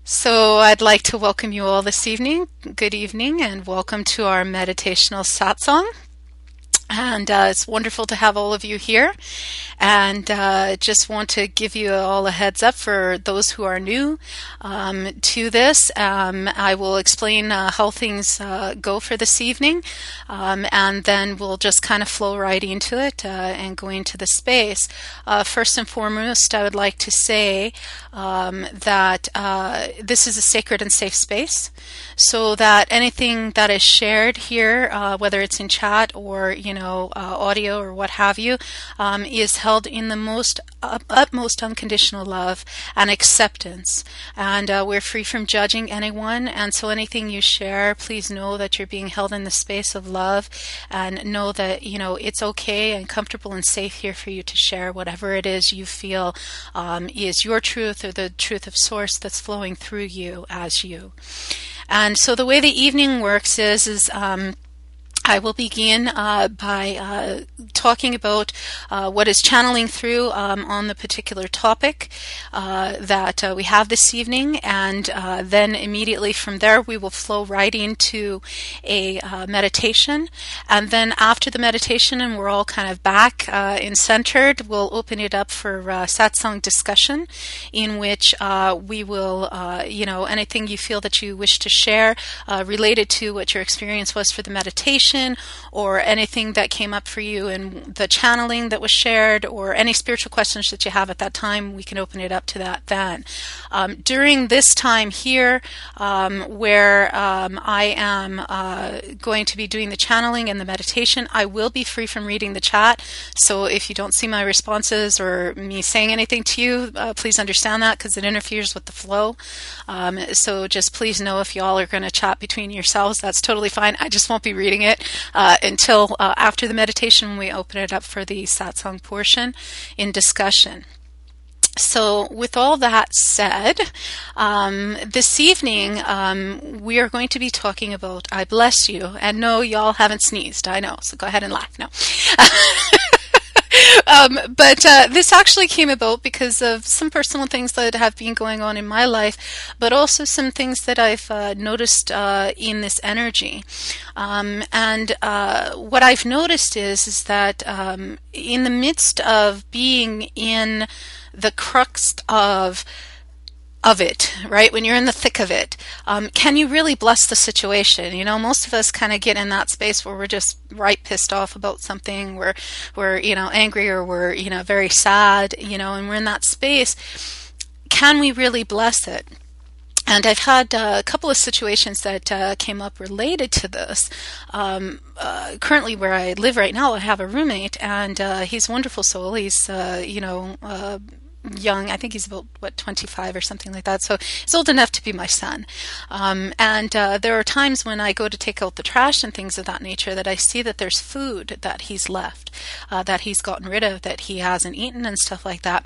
So I'd like to welcome you all this evening. Good evening, and welcome to our Meditational Satsang. And it's wonderful to have all of you here. And just want to give you all a heads up for those who are new to this. I will explain how things go for this evening, and then we'll just kind of flow right into it and go into the space. First and foremost, I would like to say that this is a sacred and safe space, so that anything that is shared here, whether it's in chat or audio or what have you, is held in the most utmost unconditional love and acceptance. And we're free from judging anyone. And so anything you share, please know that you're being held in the space of love, and know that it's okay and comfortable and safe here for you to share whatever it is you feel is your truth, or the truth of source that's flowing through you as you. And so the way the evening works is I will begin by talking about what is channeling through on the particular topic that we have this evening, and then immediately from there we will flow right into a meditation. And then after the meditation, and we're all kind of back and centered, we'll open it up for satsang discussion, in which we will, anything you feel that you wish to share related to what your experience was for the meditation, or anything that came up for you in the channeling that was shared, or any spiritual questions that you have at that time, we can open it up to that then. During this time here, where I am going to be doing the channeling and the meditation, I will be free from reading the chat. So if you don't see my responses or me saying anything to you, please understand that, because it interferes with the flow. So just please know, if you all are going to chat between yourselves, that's totally fine. I just won't be reading it until after the meditation. We open it up for the satsang portion in discussion. So with all that said, this evening we are going to be talking about I bless you. And no, y'all haven't sneezed, I know, so go ahead and laugh. No. But this actually came about because of some personal things that have been going on in my life, but also some things that I've noticed in this energy. And what I've noticed is that in the midst of being in the crux of it, right? When you're in the thick of it, can you really bless the situation? Most of us kind of get in that space where we're just right pissed off about something, we're angry, or we're very sad, and we're in that space. Can we really bless it? And I've had a couple of situations that came up related to this. Currently, where I live right now, I have a roommate, and he's a wonderful soul. He's young. I think he's about 25 or something like that. So he's old enough to be my son. And there are times when I go to take out the trash and things of that nature that I see that there's food that he's left, that he's gotten rid of, that he hasn't eaten and stuff like that.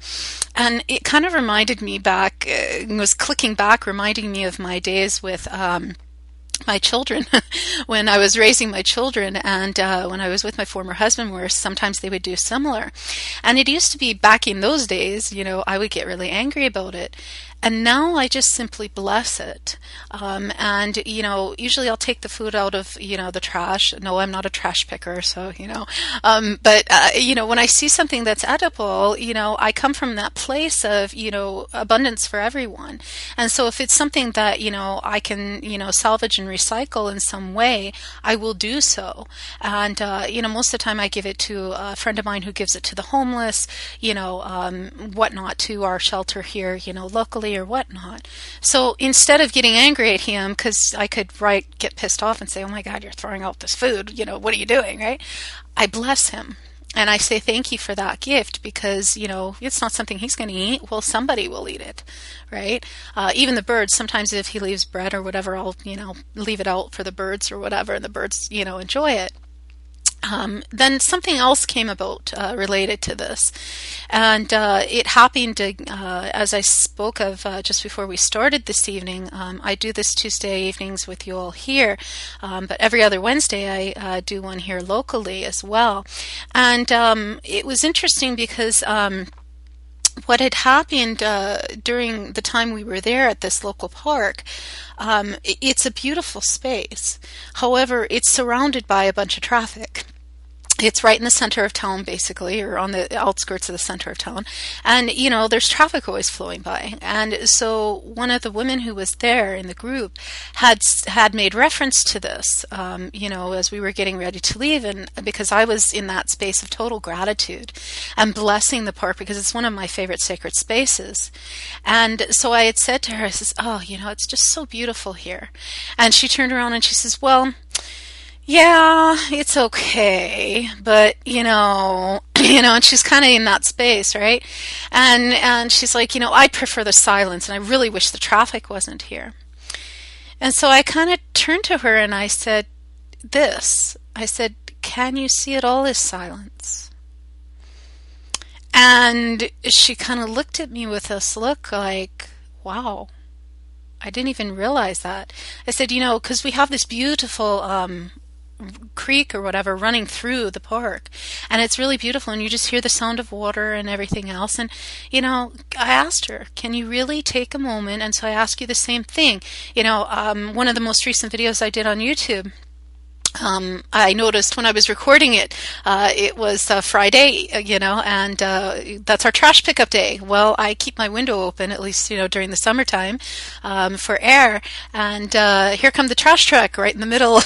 And it kind of reminded me back, was clicking back, reminding me of my days with my children when I was raising my children, and when I was with my former husband, where sometimes they would do similar. And it used to be, back in those days, I would get really angry about it. And now I just simply bless it. And usually I'll take the food out of, the trash. No, I'm not a trash picker, so, but when I see something that's edible, I come from that place of, abundance for everyone. And so if it's something that, I can, salvage and recycle in some way, I will do so. And, most of the time I give it to a friend of mine who gives it to the homeless, whatnot, to our shelter here, locally, or whatnot. So instead of getting angry at him, because I could get pissed off and say, oh my God, you're throwing out this food, what are you doing, right? I bless him. And I say thank you for that gift, because, it's not something he's going to eat. Well, somebody will eat it, right? Even the birds, sometimes if he leaves bread or whatever, I'll, leave it out for the birds or whatever, and the birds, enjoy it. Then something else came about related to this, and it happened to, as I spoke of just before we started this evening. I do this Tuesday evenings with you all here, but every other Wednesday I do one here locally as well. And it was interesting because what had happened during the time we were there at this local park, it's a beautiful space. However, it's surrounded by a bunch of traffic. It's right in the center of town, basically, or on the outskirts of the center of town. And, there's traffic always flowing by. And so one of the women who was there in the group had made reference to this, as we were getting ready to leave. And because I was in that space of total gratitude and blessing the park because it's one of my favorite sacred spaces. And so I had said to her, I says, oh, it's just so beautiful here. And she turned around and she says, well, yeah, it's okay, but and she's kind of in that space, right? And she's like, I'd prefer the silence, and I really wish the traffic wasn't here. And so I kind of turned to her and I said, can you see it all as silence? And she kind of looked at me with this look like, wow, I didn't even realize that. I said, because we have this beautiful creek or whatever running through the park, and it's really beautiful, and you just hear the sound of water and everything else. And I asked her, can you really take a moment? And so I ask you the same thing. One of the most recent videos I did on YouTube, I noticed when I was recording it, it was Friday, and that's our trash pickup day. Well, I keep my window open, at least, during the summertime, for air, and here come the trash truck right in the middle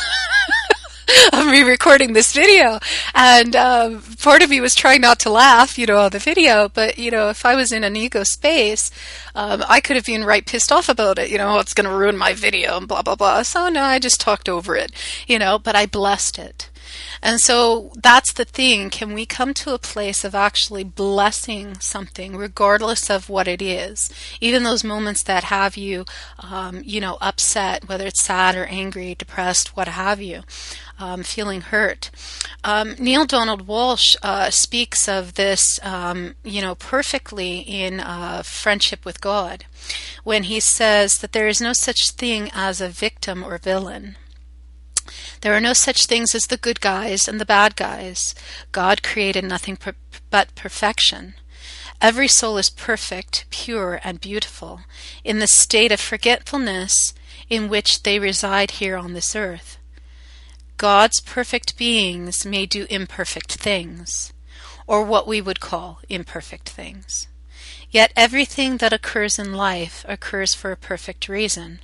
of me recording this video. And part of me was trying not to laugh, on the video, but, if I was in an ego space, I could have been right pissed off about it, it's going to ruin my video and blah, blah, blah. So no, I just talked over it, but I blessed it. And so that's the thing. Can we come to a place of actually blessing something, regardless of what it is? Even those moments that have you, upset, whether it's sad or angry, depressed, what have you, feeling hurt. Neil Donald Walsh speaks of this, perfectly in Friendship with God, when he says that there is no such thing as a victim or villain. There are no such things as the good guys and the bad guys. God created nothing but perfection. Every soul is perfect, pure, and beautiful in the state of forgetfulness in which they reside here on this earth. God's perfect beings may do imperfect things, or what we would call imperfect things. Yet everything that occurs in life occurs for a perfect reason.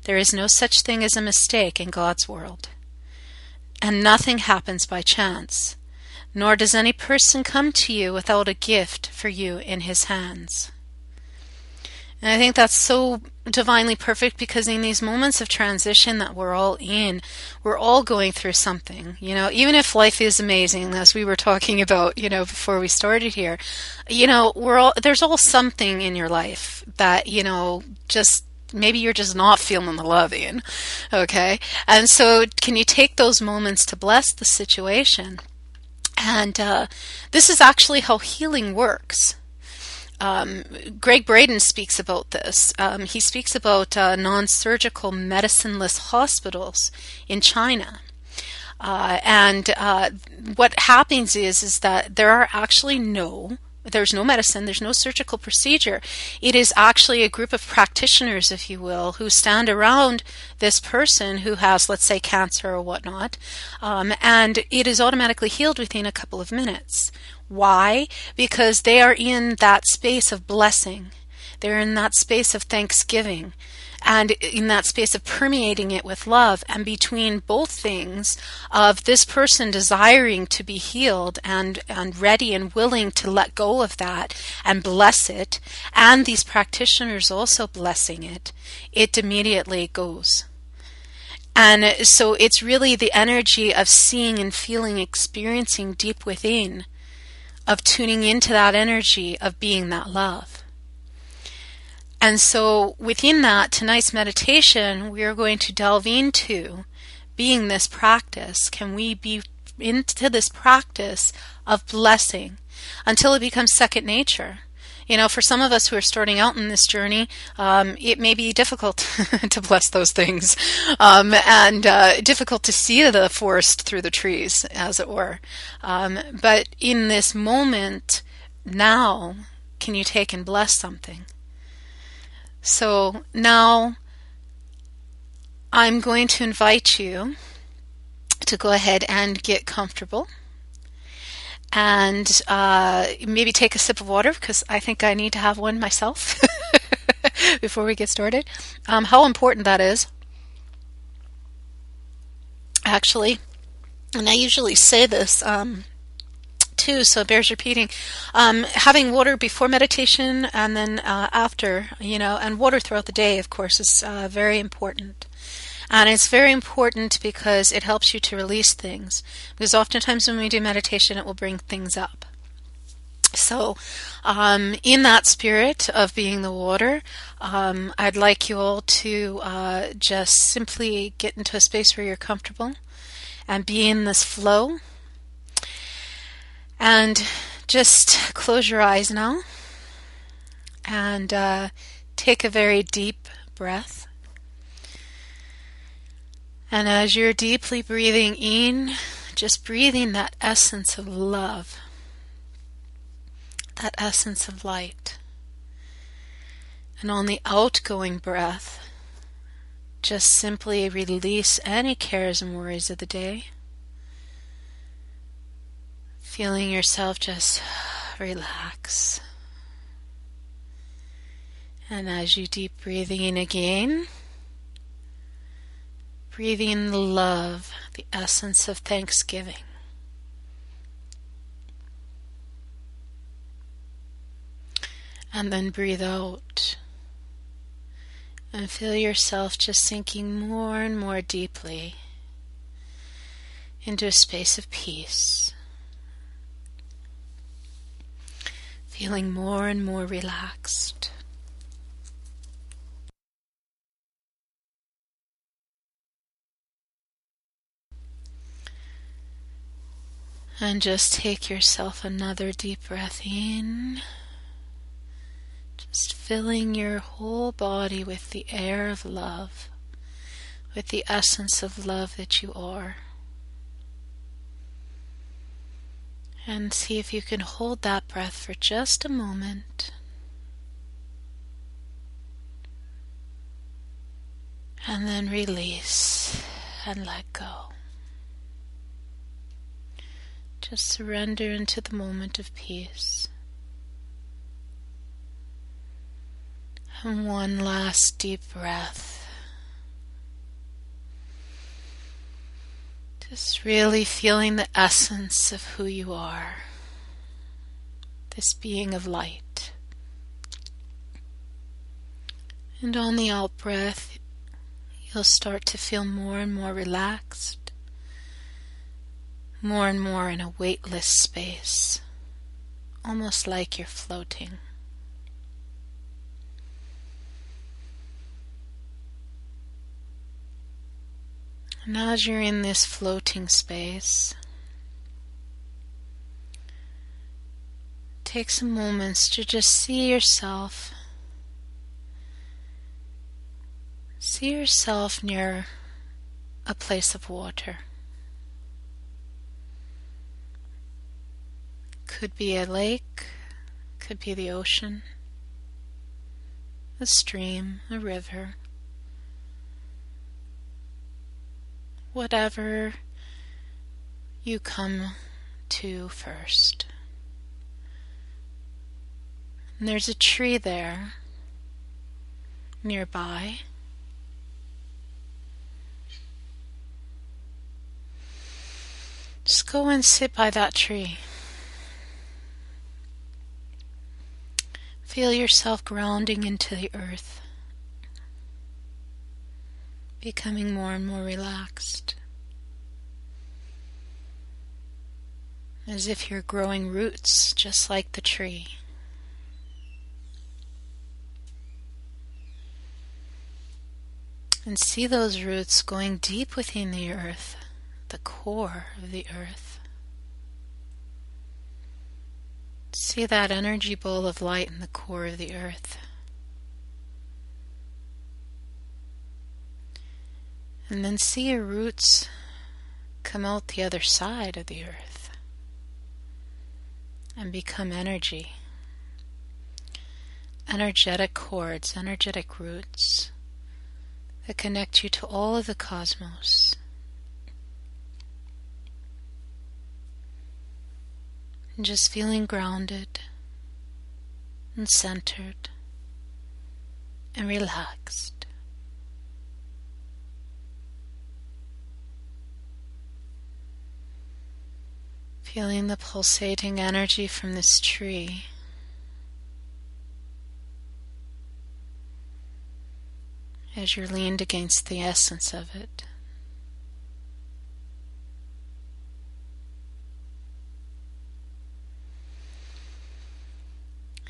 There is no such thing as a mistake in God's world. And nothing happens by chance, nor does any person come to you without a gift for you in his hands. And I think that's so divinely perfect, because in these moments of transition that we're all in, we're all going through something, even if life is amazing, as we were talking about, before we started here, there's all something in your life that, just maybe you're just not feeling the love in, okay? And so can you take those moments to bless the situation? And this is actually how healing works. Greg Braden speaks about this. He speaks about non-surgical medicine-less hospitals in China. And what happens is that there are actually there's no medicine, there's no surgical procedure. It is actually a group of practitioners, if you will, who stand around this person who has, let's say, cancer or whatnot, and it is automatically healed within a couple of minutes. Why? Because they are in that space of blessing. They're in that space of thanksgiving, and in that space of permeating it with love. And between both things of this person desiring to be healed and ready and willing to let go of that and bless it, and these practitioners also blessing it, it immediately goes. And so it's really the energy of seeing and feeling, experiencing deep within, of tuning into that energy of being that love. And so within that, tonight's meditation, we are going to delve into being this practice. Can we be into this practice of blessing until it becomes second nature? For some of us who are starting out in this journey, it may be difficult to bless those things, and difficult to see the forest through the trees, as it were. But in this moment now, can you take and bless something? So now I'm going to invite you to go ahead and get comfortable and maybe take a sip of water, because I think I need to have one myself before we get started. How important that is, actually. And I usually say this too, so it bears repeating. Having water before meditation and then after, and water throughout the day, of course, is very important. And it's very important because it helps you to release things. Because oftentimes when we do meditation, it will bring things up. So, in that spirit of being the water, I'd like you all to just simply get into a space where you're comfortable and be in this flow. And just close your eyes now and take a very deep breath. And as you're deeply breathing in, just breathing that essence of love, that essence of light. And on the outgoing breath, just simply release any cares and worries of the day. Feeling yourself just relax. And as you deep breathing in again, breathing in the love, the essence of thanksgiving. And then breathe out. And feel yourself just sinking more and more deeply into a space of peace. Feeling more and more relaxed. And just take yourself another deep breath in. Just filling your whole body with the air of love, with the essence of love that you are. And see if you can hold that breath for just a moment. And then release and let go. Just surrender into the moment of peace. And one last deep breath. Just really feeling the essence of who you are. This being of light. And on the out breath, you'll start to feel more and more relaxed. More and more in a weightless space. Almost like you're floating. And as you're in this floating space, take some moments to just see yourself near a place of water. Could be a lake, could be the ocean, a stream, a river. Whatever you come to first. And there's a tree there nearby. Just go and sit by that tree. Feel yourself grounding into the earth. Becoming more and more relaxed. As if you're growing roots just like the tree. And see those roots going deep within the earth, the core of the earth. See that energy bowl of light in the core of the earth. And then see your roots come out the other side of the earth and become energy. energetic cords, energetic roots that connect you to all of the cosmos. And just feeling grounded and centered and relaxed. Feeling the pulsating energy from this tree. As you're leaned against the essence of it.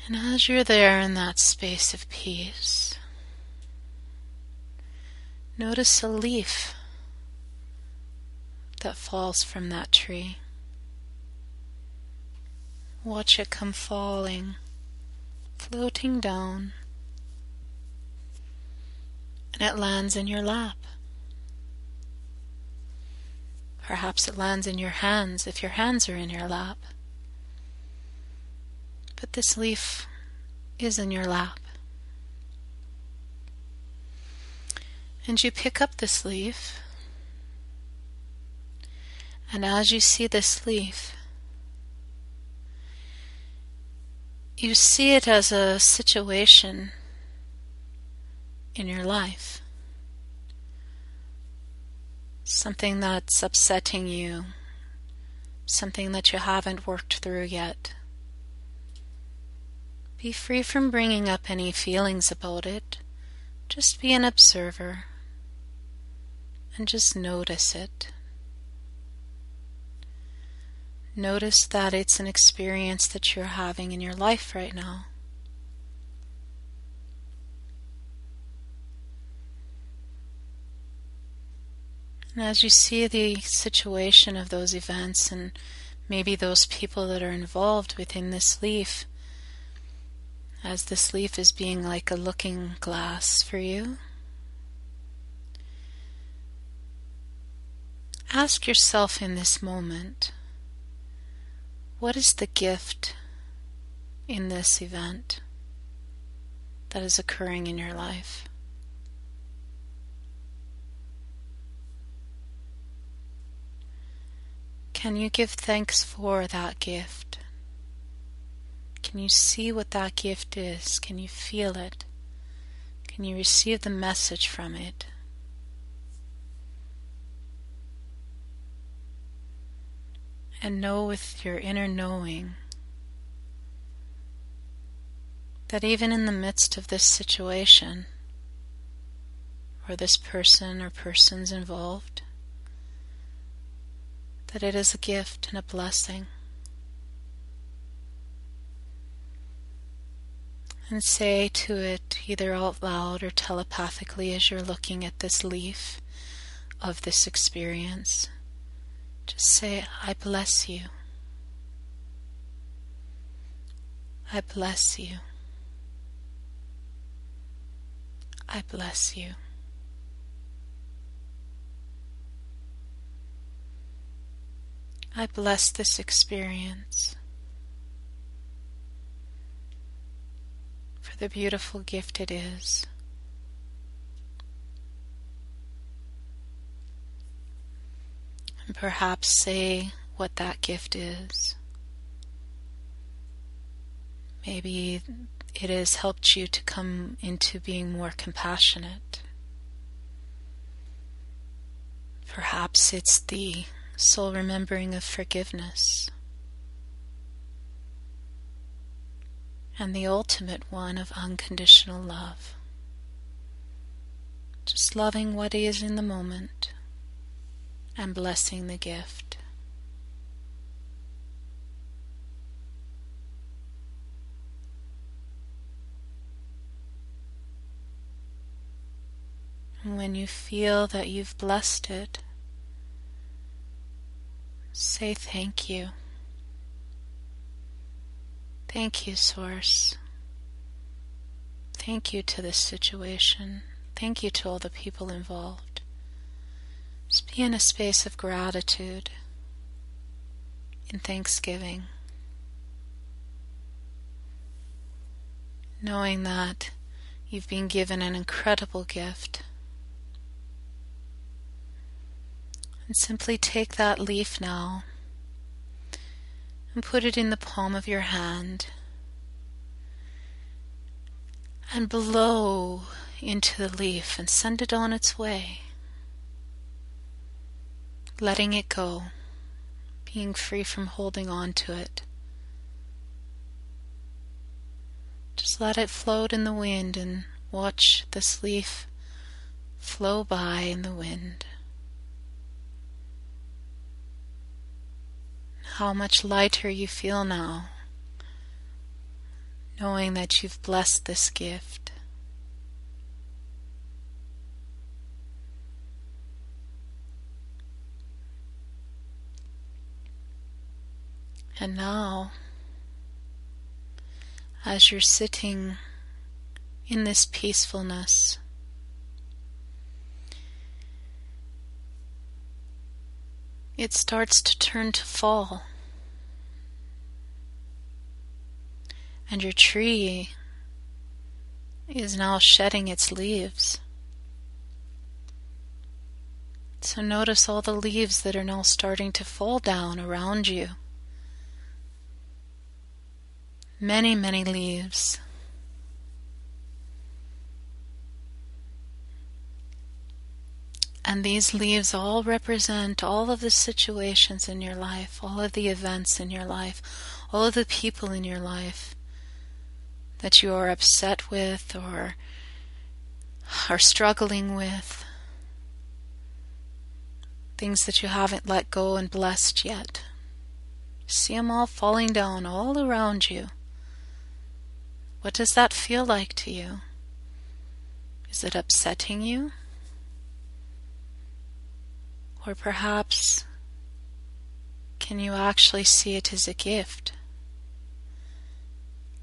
And as you're there in that space of peace, notice a leaf that falls from that tree. Watch it come falling, floating down, and it lands in your lap. Perhaps it lands in your hands if your hands are in your lap. But this leaf is in your lap. And you pick up this leaf, and as you see this leaf, you see it as a situation in your life. Something that's upsetting you, something that you haven't worked through yet. Be free from bringing up any feelings about it. Just be an observer and just notice it. Notice that it's an experience that you're having in your life right now. And as you see the situation of those events and maybe those people that are involved within this leaf, as this leaf is being like a looking glass for you, ask yourself in this moment, what is the gift in this event that is occurring in your life? Can you give thanks for that gift? Can you see what that gift is? Can you feel it? Can you receive the message from it? And know with your inner knowing that even in the midst of this situation, or this person or persons involved, that it is a gift and a blessing. And say to it either out loud or telepathically as you're looking at this leaf of this experience, just say, I bless you. I bless you. I bless you. I bless this experience for the beautiful gift it is. And perhaps say what that gift is. Maybe it has helped you to come into being more compassionate. Perhaps it's the soul remembering of forgiveness, and the ultimate one of unconditional love. Just loving what is in the moment and blessing the gift. And when you feel that you've blessed it, say thank you. Thank you, Source. Thank you to this situation. Thank you to all the people involved. Just be in a space of gratitude and thanksgiving. knowing that you've been given an incredible gift. And simply take that leaf now and put it in the palm of your hand and blow into the leaf and send it on its way, letting it go, being free from holding on to it. Just let it float in the wind and watch this leaf flow by in the wind. How much lighter you feel now, knowing that you've blessed this gift. And now, as you're sitting in this peacefulness, it starts to turn to fall. And your tree is now shedding its leaves. So notice all the leaves that are now starting to fall down around you. Many, many leaves. And these leaves all represent all of the situations in your life, all of the events in your life, all of the people in your life that you are upset with or are struggling with, things that you haven't let go and blessed yet. See them all falling down all around you. What does that feel like to you? Is it upsetting you? Or perhaps, can you actually see it as a gift?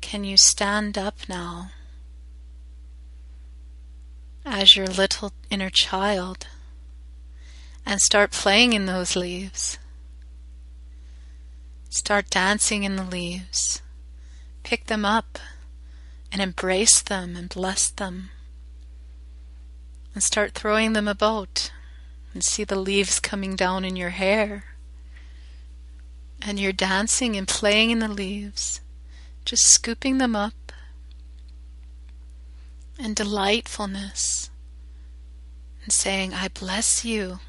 Can you stand up now as your little inner child and start playing in those leaves? Start dancing in the leaves. Pick them up and embrace them and bless them. And start throwing them about and see the leaves coming down in your hair. And you're dancing and playing in the leaves, just scooping them up. And delightfulness. And saying, I bless you.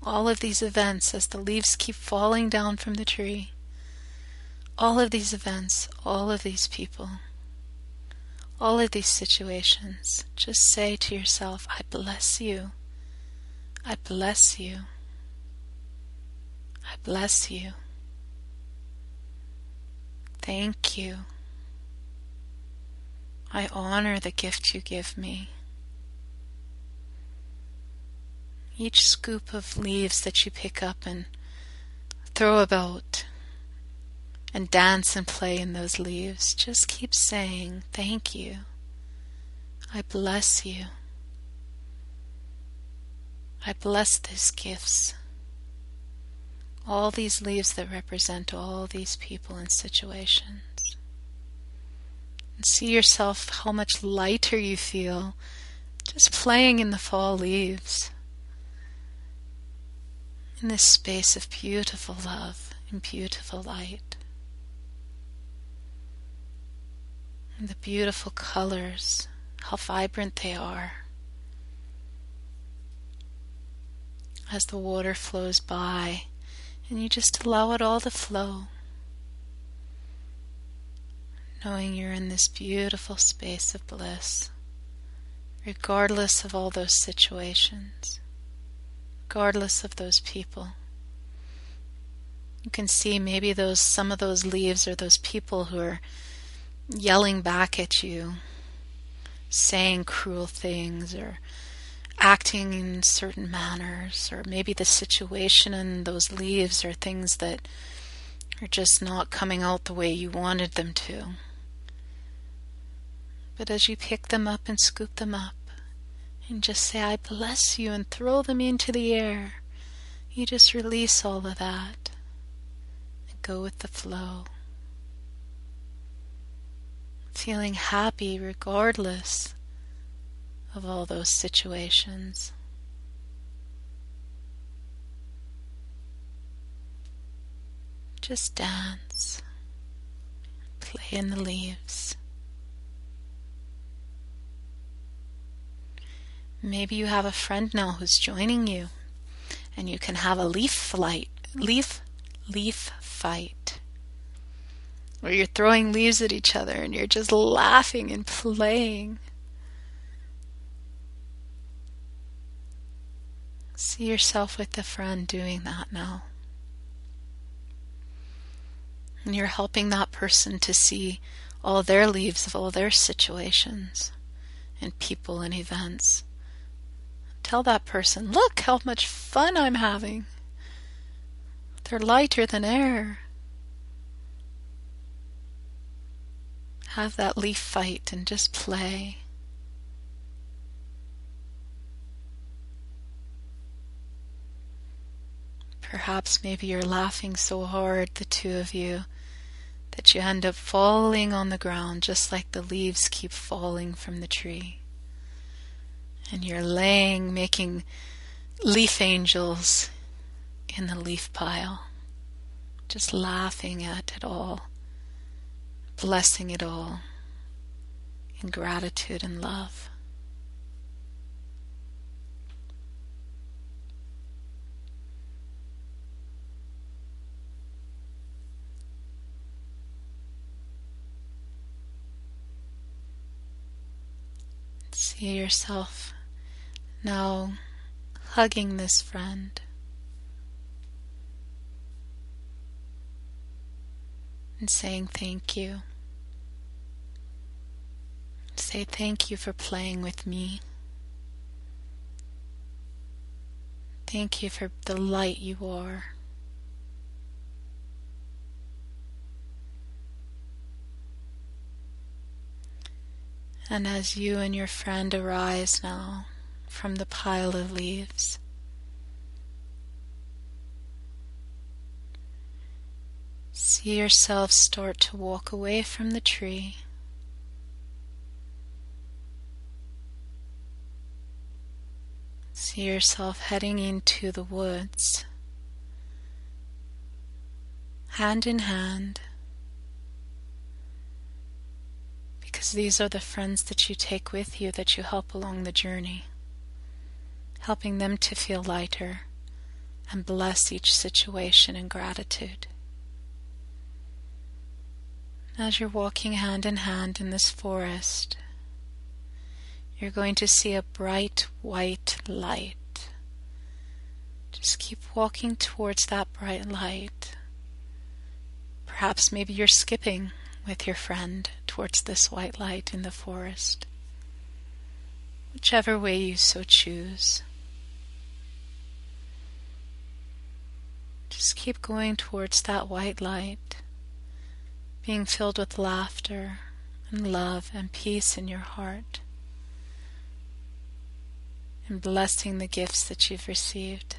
All of these events as the leaves keep falling down from the tree. All of these events, all of these people, all of these situations, just say to yourself, I bless you. I bless you. I bless you. Thank you. I honor the gift you give me. Each scoop of leaves that you pick up and throw about and dance and play in those leaves, just keep saying, thank you. I bless you. I bless these gifts. All these leaves that represent all these people and situations. And see yourself how much lighter you feel just playing in the fall leaves. In this space of beautiful love and beautiful light. And the beautiful colors, how vibrant they are. As the water flows by, and you just allow it all to flow. Knowing you're in this beautiful space of bliss, regardless of all those situations, regardless of those people. You can see maybe some of those leaves are those people who are yelling back at you, saying cruel things or acting in certain manners, or maybe the situation and those leaves are things that are just not coming out the way you wanted them to. But as you pick them up and scoop them up and just say, I bless you, and throw them into the air, you just release all of that and go with the flow. feeling happy regardless of all those situations. Just dance, play in the leaves. Maybe you have a friend now who's joining you, and you can have a leaf fight, where you're throwing leaves at each other and you're just laughing and playing. See yourself with a friend doing that now. And you're helping that person to see all their leaves of all their situations and people and events. Tell that person, look how much fun I'm having. They're lighter than air. Have that leaf fight and just play. Perhaps maybe you're laughing so hard, the two of you, that you end up falling on the ground just like the leaves keep falling from the tree. And you're laying, making leaf angels in the leaf pile, just laughing at it all, blessing it all in gratitude and love. See yourself now hugging this friend and saying thank you. Say thank you for playing with me. Thank you for the light you are. And as you and your friend arise now from the pile of leaves, see yourself start to walk away from the tree. See yourself heading into the woods, hand in hand, because these are the friends that you take with you, that you help along the journey, helping them to feel lighter and bless each situation in gratitude. As you're walking hand in hand in this forest, you're going to see a bright white light. Just keep walking towards that bright light. Perhaps maybe you're skipping with your friend towards this white light in the forest. Whichever way you so choose. Just keep going towards that white light, being filled with laughter and love and peace in your heart, and blessing the gifts that you've received.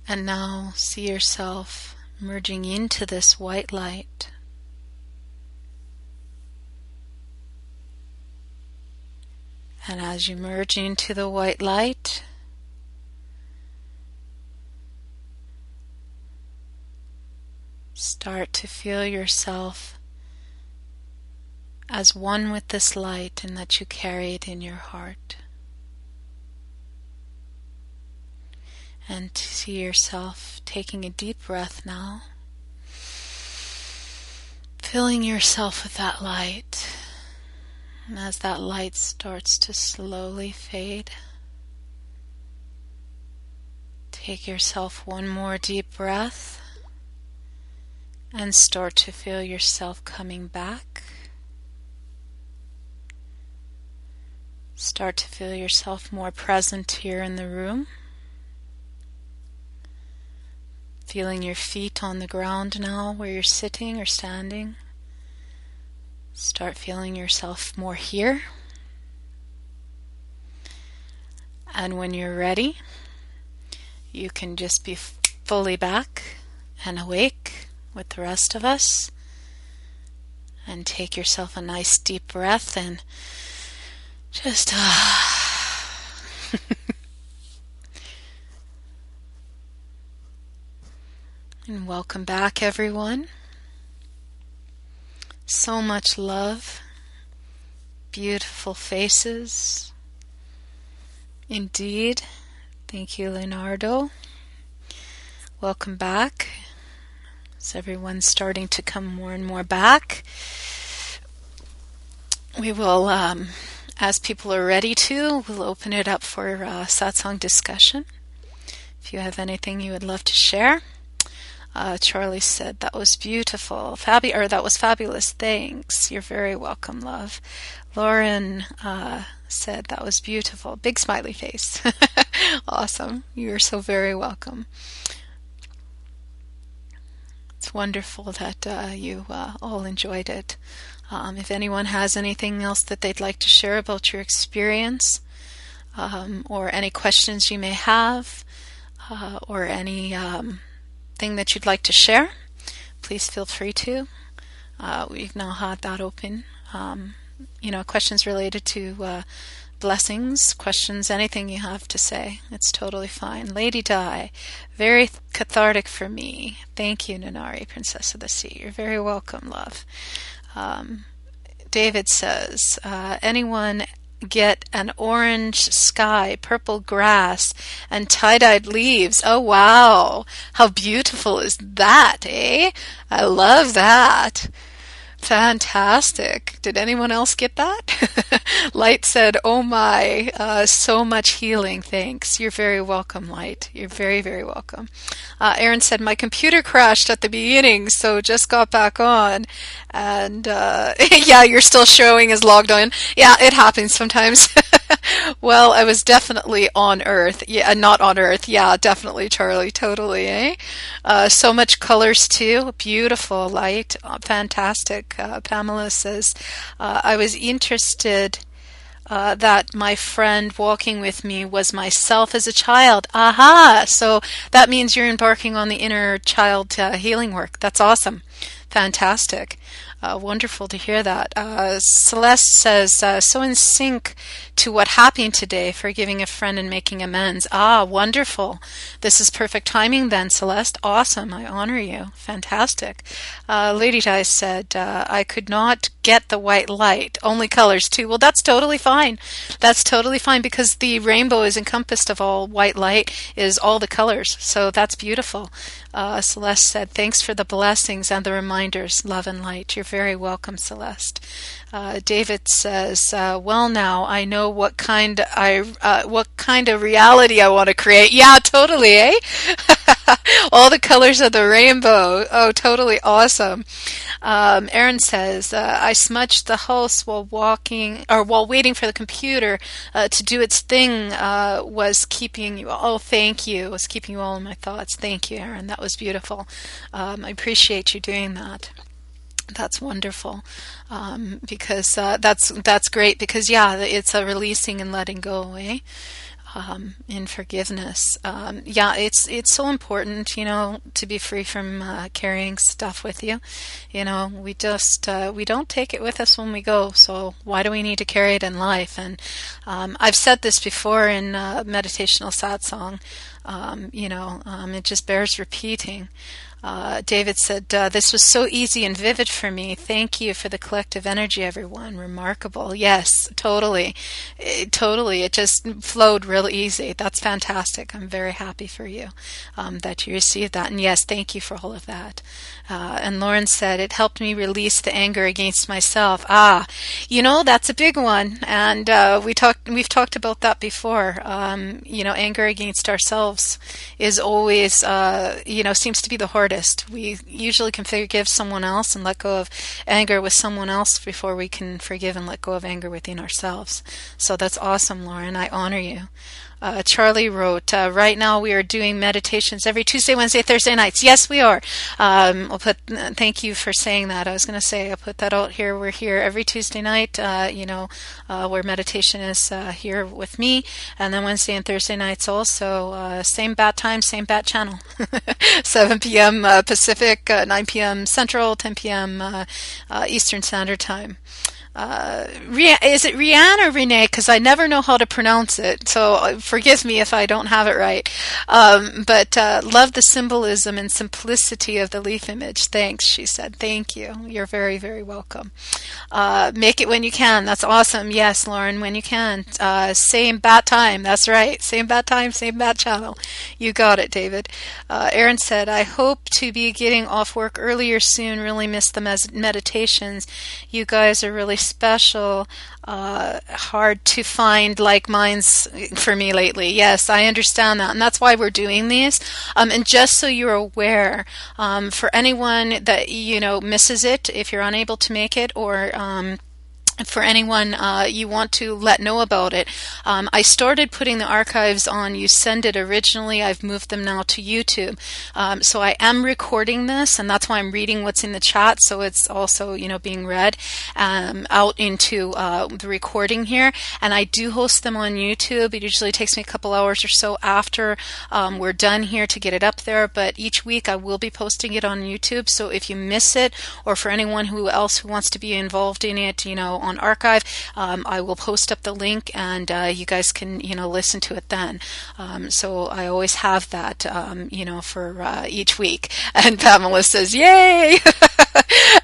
And now see yourself merging into this white light. And as you merge into the white light, start to feel yourself as one with this light, and that you carry it in your heart. And to see yourself taking a deep breath now, filling yourself with that light. And as that light starts to slowly fade, take yourself one more deep breath and start to feel yourself coming back. Start to feel yourself more present here in the room. Feeling your feet on the ground now where you're sitting or standing. Start feeling yourself more here. And when you're ready, you can just be fully back and awake with the rest of us. And take yourself a nice deep breath and just and welcome back, everyone. So much love, beautiful faces. Indeed. Thank you, Leonardo. Welcome back. As everyone's starting to come more and more back, we will, as people are ready to, we'll open it up for satsang discussion. If you have anything you would love to share. Charlie said that was beautiful. That was fabulous. Thanks. You're very welcome, love. Lauren said that was beautiful. Big smiley face. Awesome. You're so very welcome. It's wonderful that you all enjoyed it. If anyone has anything else that they'd like to share about your experience, or any questions you may have, or any thing that you'd like to share, please feel free to. We've now had that open. Questions related to blessings, questions, anything you have to say. It's totally fine. Lady Di, very cathartic for me. Thank you, Nenari, Princess of the Sea. You're very welcome, love. David says, anyone get an orange sky, purple grass, and tie-dyed leaves? Oh, wow. How beautiful is that, eh? I love that. Fantastic. Did anyone else get that? Light said, oh my, so much healing. Thanks. You're very welcome, Light. You're very, very welcome. Aaron said, my computer crashed at the beginning, so just got back on. And yeah, you're still showing as logged on. Yeah, it happens sometimes. Well, I was definitely on Earth. Yeah, not on Earth. Yeah, definitely, Charlie. Totally, eh? So much colors, too. Beautiful, Light. Fantastic. Pamela says, I was interested that my friend walking with me was myself as a child. Aha! So that means you're embarking on the inner child healing work. That's awesome. Fantastic. Wonderful to hear that. Celeste says, so in sync to what happened today, forgiving a friend and making amends. Ah, wonderful. This is perfect timing then, Celeste. Awesome. I honor you. Fantastic. Lady Di said, I could not get the white light. Only colors too. Well, that's totally fine. That's totally fine because the rainbow is encompassed of all white light, is all the colors. So that's beautiful. Celeste said, thanks for the blessings and the reminders, love and light. You're very welcome, Celeste. David says, well, now I know what kind of reality I want to create. Yeah, totally, eh? All the colors of the rainbow. Oh, totally awesome. Aaron says, I smudged the house while waiting for the computer to do its thing. Was keeping you. Oh, thank you. Was keeping you all in my thoughts. Thank you, Aaron. That was beautiful. I appreciate you doing that. That's wonderful, because that's great. Because yeah, it's a releasing and letting go, eh? In forgiveness. Yeah, it's so important, to be free from carrying stuff with you. We just we don't take it with us when we go. So why do we need to carry it in life? And I've said this before in Meditational Satsang. It just bears repeating. David said, this was so easy and vivid for me. Thank you for the collective energy, everyone. Remarkable. Yes, totally. Totally. It just flowed real easy. That's fantastic. I'm very happy for you that you received that. And yes, thank you for all of that. And Lauren said, it helped me release the anger against myself. That's a big one. And we've talked about that before. Anger against ourselves is always, seems to be the hardest. We usually can forgive someone else and let go of anger with someone else before we can forgive and let go of anger within ourselves. So that's awesome, Lauren. I honor you. Charlie wrote, right now we are doing meditations every Tuesday, Wednesday, Thursday nights. Yes, we are. Thank you for saying that. I was going to say, I'll put that out here. We're here every Tuesday night, where meditation is here with me. And then Wednesday and Thursday nights also, same bat time, same bat channel, 7 p.m. p.m. Pacific, 9 p.m. Central, 10 p.m. Eastern Standard Time. Is it Rianne or Renee? Because I never know how to pronounce it, so forgive me if I don't have it right. But love the symbolism and simplicity of the leaf image. Thanks, she said. Thank you. You're very, very welcome. Make it when you can. That's awesome. Yes, Lauren, when you can. Same bat time. That's right. Same bat time, same bat channel. You got it, David. Aaron said, I hope to be getting off work earlier soon. Really miss the meditations. You guys are really special. Hard to find like minds for me lately. Yes, I understand that, and that's why we're doing these. And just so you're aware, for anyone that misses it, if you're unable to make it, or for anyone you want to let know about it, I started putting the archives on You Send It originally. I've moved them now to YouTube. So I am recording this, and that's why I'm reading what's in the chat, so it's also being read out into the recording here. And I do host them on YouTube. It usually takes me a couple hours or so after we're done here to get it up there, but each week I will be posting it on YouTube. So if you miss it, or for anyone who wants to be involved in it, on archive, I will post up the link, and you guys can listen to it then. So I always have that for each week. And Pamela says, yay!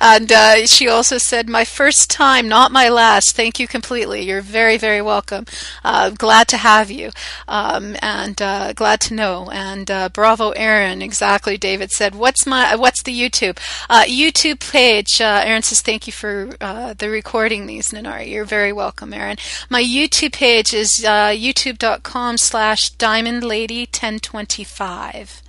And she also said, my first time, not my last. Thank you completely. You're very, very welcome. Glad to have you, and glad to know. And bravo, Aaron. Exactly, David said. What's the YouTube YouTube page? Aaron says, thank you for the recording these, Nenari. You're very welcome, Aaron. My YouTube page is youtube.com/diamondlady1025.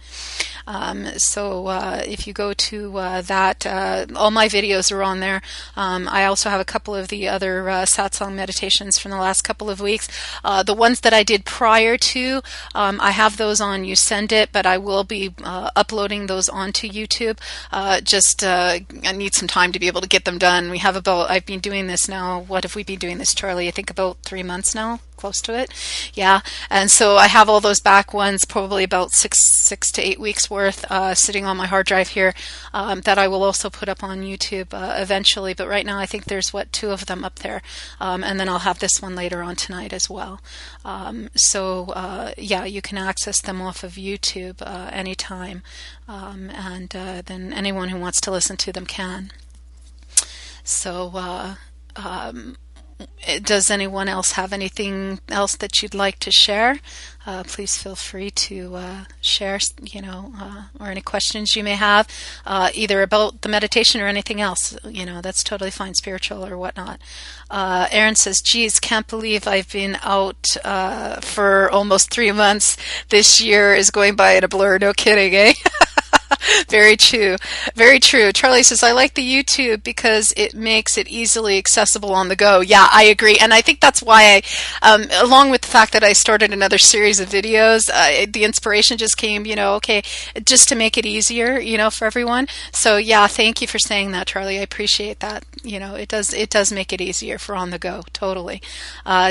So if you go to that, all my videos are on there. I also have a couple of the other satsang meditations from the last couple of weeks. The ones that I did prior to, I have those on You Send It, but I will be uploading those onto YouTube. I need some time to be able to get them done. I've been doing this now, what have we been doing this, Charlie? I think about 3 months now. Close to it. Yeah. And so I have all those back ones, probably about six to 8 weeks worth, sitting on my hard drive here, that I will also put up on YouTube eventually. But right now I think there's 2 of them up there. And then I'll have this one later on tonight as well. Yeah, you can access them off of YouTube anytime. And then anyone who wants to listen to them can. So, does anyone else have anything else that you'd like to share? Please feel free to share, or any questions you may have, either about the meditation or anything else. That's totally fine, spiritual or whatnot. Aaron says, geez, can't believe I've been out for almost 3 months. This year is going by in a blur. No kidding, eh? Very true. Very true. Charlie says, I like the YouTube because it makes it easily accessible on the go. Yeah, I agree. And I think that's why along with the fact that I started another series of videos, the inspiration just came, just to make it easier, for everyone. So yeah, thank you for saying that, Charlie. I appreciate that. It does make it easier for on the go. Totally.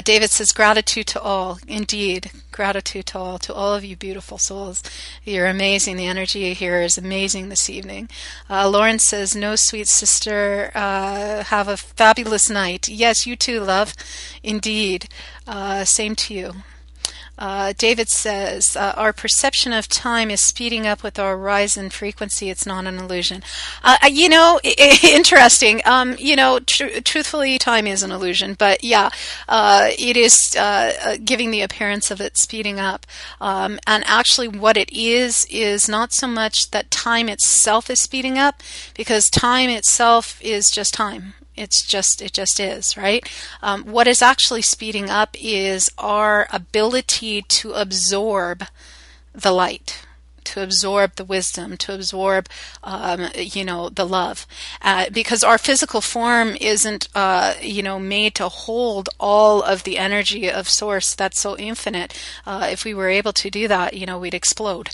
David says, gratitude to all. Indeed. Gratitude to all of you beautiful souls. You're amazing. The energy here is amazing this evening. Lauren says, no, sweet sister, have a fabulous night. Yes, you too, love. Indeed. Same to you. David says, our perception of time is speeding up with our rise in frequency. It's not an illusion. Interesting. Truthfully, time is an illusion, but yeah, it is giving the appearance of it speeding up. And actually what it is not so much that time itself is speeding up, because time itself is just time. It just is, right? What is actually speeding up is our ability to absorb the light, to absorb the wisdom, to absorb, the love. Because our physical form isn't, made to hold all of the energy of Source that's so infinite. If we were able to do that, we'd explode.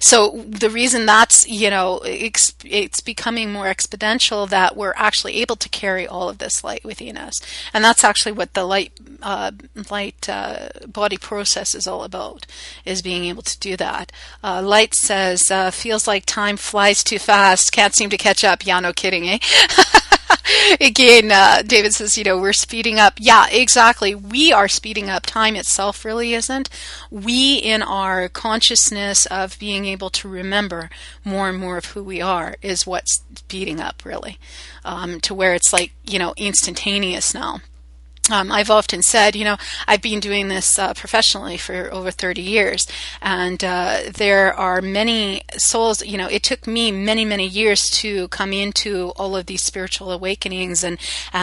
So the reason that's, it's becoming more exponential, that we're actually able to carry all of this light within us. And that's actually what the light body process is all about, is being able to do that. Light says, feels like time flies too fast. Can't seem to catch up. Yeah, no kidding, eh? Again, David says, we're speeding up. Yeah, exactly. We are speeding up. Time itself really isn't. We, in our consciousness of being able to remember more and more of who we are, is what's speeding up, really, to where it's like, instantaneous now. I've often said, I've been doing this professionally for over 30 years, and there are many souls, it took me many, many years to come into all of these spiritual awakenings and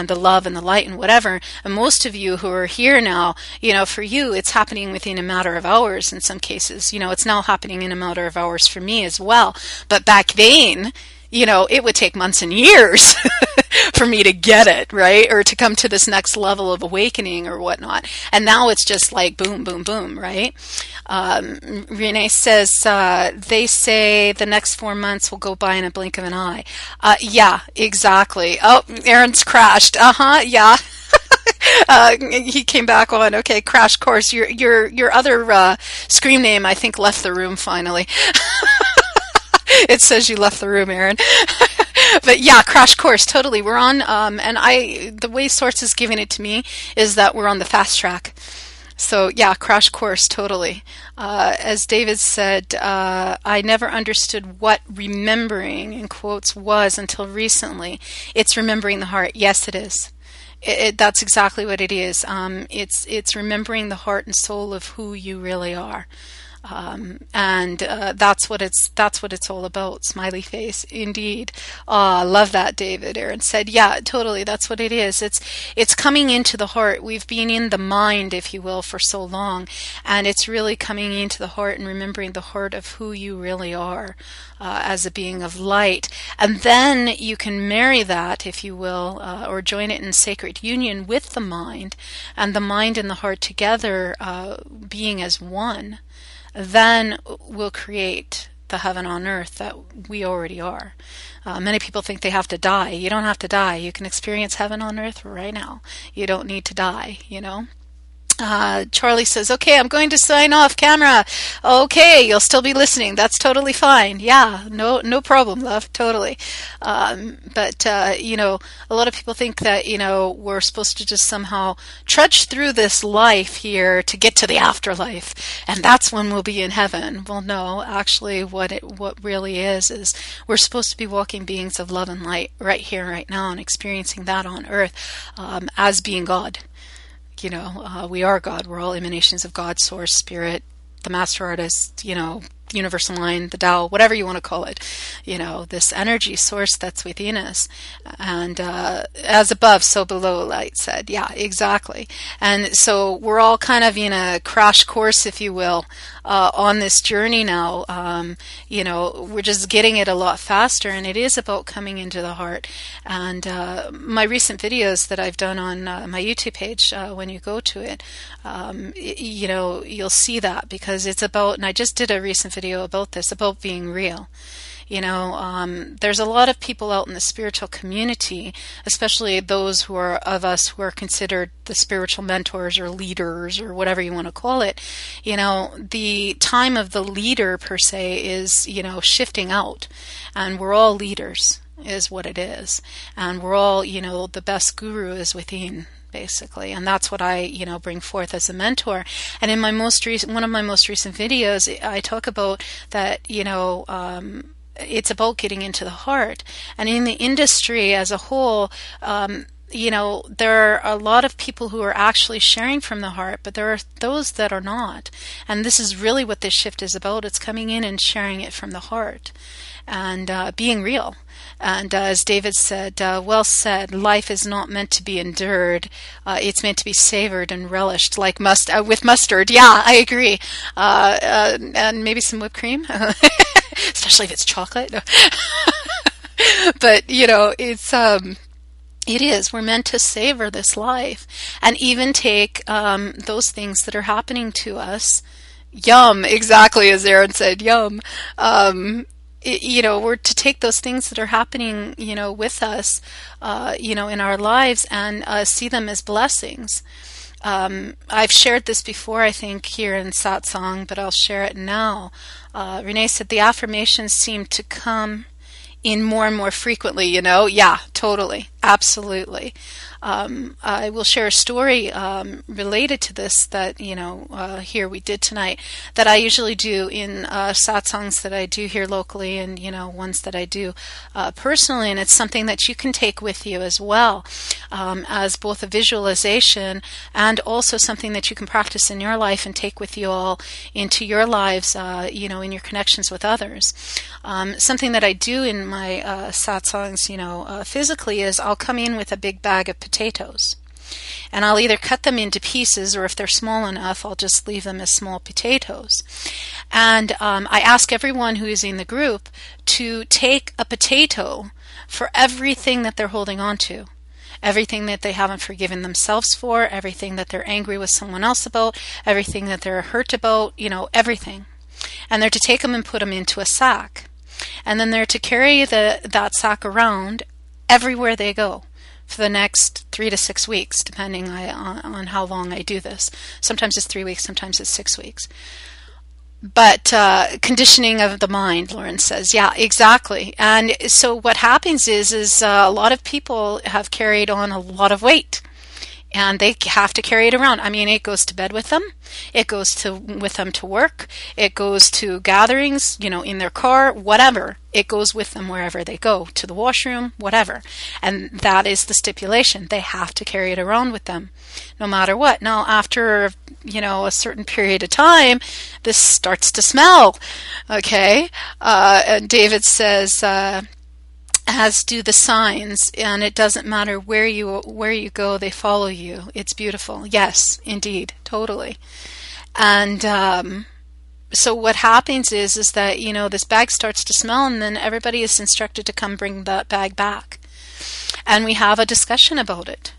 the love and the light and whatever. And most of you who are here now, for you, it's happening within a matter of hours in some cases. It's now happening in a matter of hours for me as well. But back then, it would take months and years for me to get it, right? Or to come to this next level of awakening or whatnot. And now it's just like boom, boom, boom, right? Renee says, they say the next 4 months will go by in a blink of an eye. Yeah, exactly. Oh, Aaron's crashed. Yeah. He came back on. Okay, crash course. Your other screen name, I think, left the room finally. It says you left the room, Aaron. But yeah, crash course, totally. We're on, and the way Source is giving it to me is that we're on the fast track. So yeah, crash course, totally. As David said, I never understood what remembering, in quotes, was until recently. It's remembering the heart. Yes, it is. That's exactly what it is. It's remembering the heart and soul of who you really are. And that's what it's all about. Smiley face, indeed. I love that, David. Aaron said, yeah, totally. That's what it is. It's coming into the heart. We've been in the mind, if you will, for so long, and it's really coming into the heart and remembering the heart of who you really are as a being of light. And then you can marry that, if you will, or join it in sacred union with the mind, and the mind and the heart together being as one. Then we'll create the heaven on earth that we already are. Many people think they have to die. You don't have to die. You can experience heaven on earth right now. You don't need to die, Charlie says, okay, I'm going to sign off camera. Okay, you'll still be listening. That's totally fine. Yeah, no problem, love. Totally. But a lot of people think that, we're supposed to just somehow trudge through this life here to get to the afterlife. And that's when we'll be in heaven. Well, no, actually what really is we're supposed to be walking beings of love and light right here, right now, and experiencing that on earth, as being God. We are God. We're all emanations of God, Source, Spirit, the Master Artist, Universal Mind, the Tao, whatever you want to call it. This energy source that's within us. And as above, so below, Light said. Yeah, exactly. And so we're all kind of in a crash course, if you will, on this journey now. We're just getting it a lot faster, and it is about coming into the heart. And my recent videos that I've done on my YouTube page, when you go to it, you'll see that, because it's about, and I just did a recent video about this, about being real. There's a lot of people out in the spiritual community, especially those who are of us who are considered the spiritual mentors or leaders or whatever you want to call it. The time of the leader per se is, shifting out, and we're all leaders is what it is. And we're all, the best guru is within, basically, and that's what I bring forth as a mentor. And in my one of my most recent videos, I talk about that it's about getting into the heart. And in the industry as a whole, there are a lot of people who are actually sharing from the heart, but there are those that are not. And this is really what this shift is about. It's coming in and sharing it from the heart and being real. And as David said, well said, life is not meant to be endured. It's meant to be savored and relished like with mustard. Yeah, I agree. And maybe some whipped cream, especially if it's chocolate. But, it is. We're meant to savor this life and even take those things that are happening to us. Yum, exactly as Aaron said, yum. We're to take those things that are happening, with us, in our lives and see them as blessings. I've shared this before, I think, here in Satsang, but I'll share it now. Renee said the affirmations seem to come in more and more frequently, Yeah, totally. Absolutely. I will share a story related to this that, here we did tonight, that I usually do in satsangs that I do here locally and, ones that I do personally. And it's something that you can take with you as well, as both a visualization and also something that you can practice in your life and take with you all into your lives, in your connections with others. Something that I do in my satsangs, physically is I'll come in with a big bag of potatoes. And I'll either cut them into pieces, or if they're small enough, I'll just leave them as small potatoes. And I ask everyone who is in the group to take a potato for everything that they're holding on to. Everything that they haven't forgiven themselves for, everything that they're angry with someone else about, everything that they're hurt about, everything. And they're to take them and put them into a sack. And then they're to carry that sack around everywhere they go for the next 3 to 6 weeks, depending on how long I do this. Sometimes it's 3 weeks, sometimes it's 6 weeks. But conditioning of the mind, Lauren says. Yeah, exactly. And so what happens is a lot of people have carried on a lot of weight. And they have to carry it around. I mean, it goes to bed with them. It goes with them to work. It goes to gatherings, in their car, whatever. It goes with them wherever they go, to the washroom, whatever. And that is the stipulation. They have to carry it around with them, no matter what. Now, after, a certain period of time, this starts to smell. Okay? And David says, as do the signs, and it doesn't matter where you go, they follow you. It's beautiful. Yes, indeed, totally. And so what happens is that, this bag starts to smell, and then everybody is instructed to come bring that bag back. And we have a discussion about it.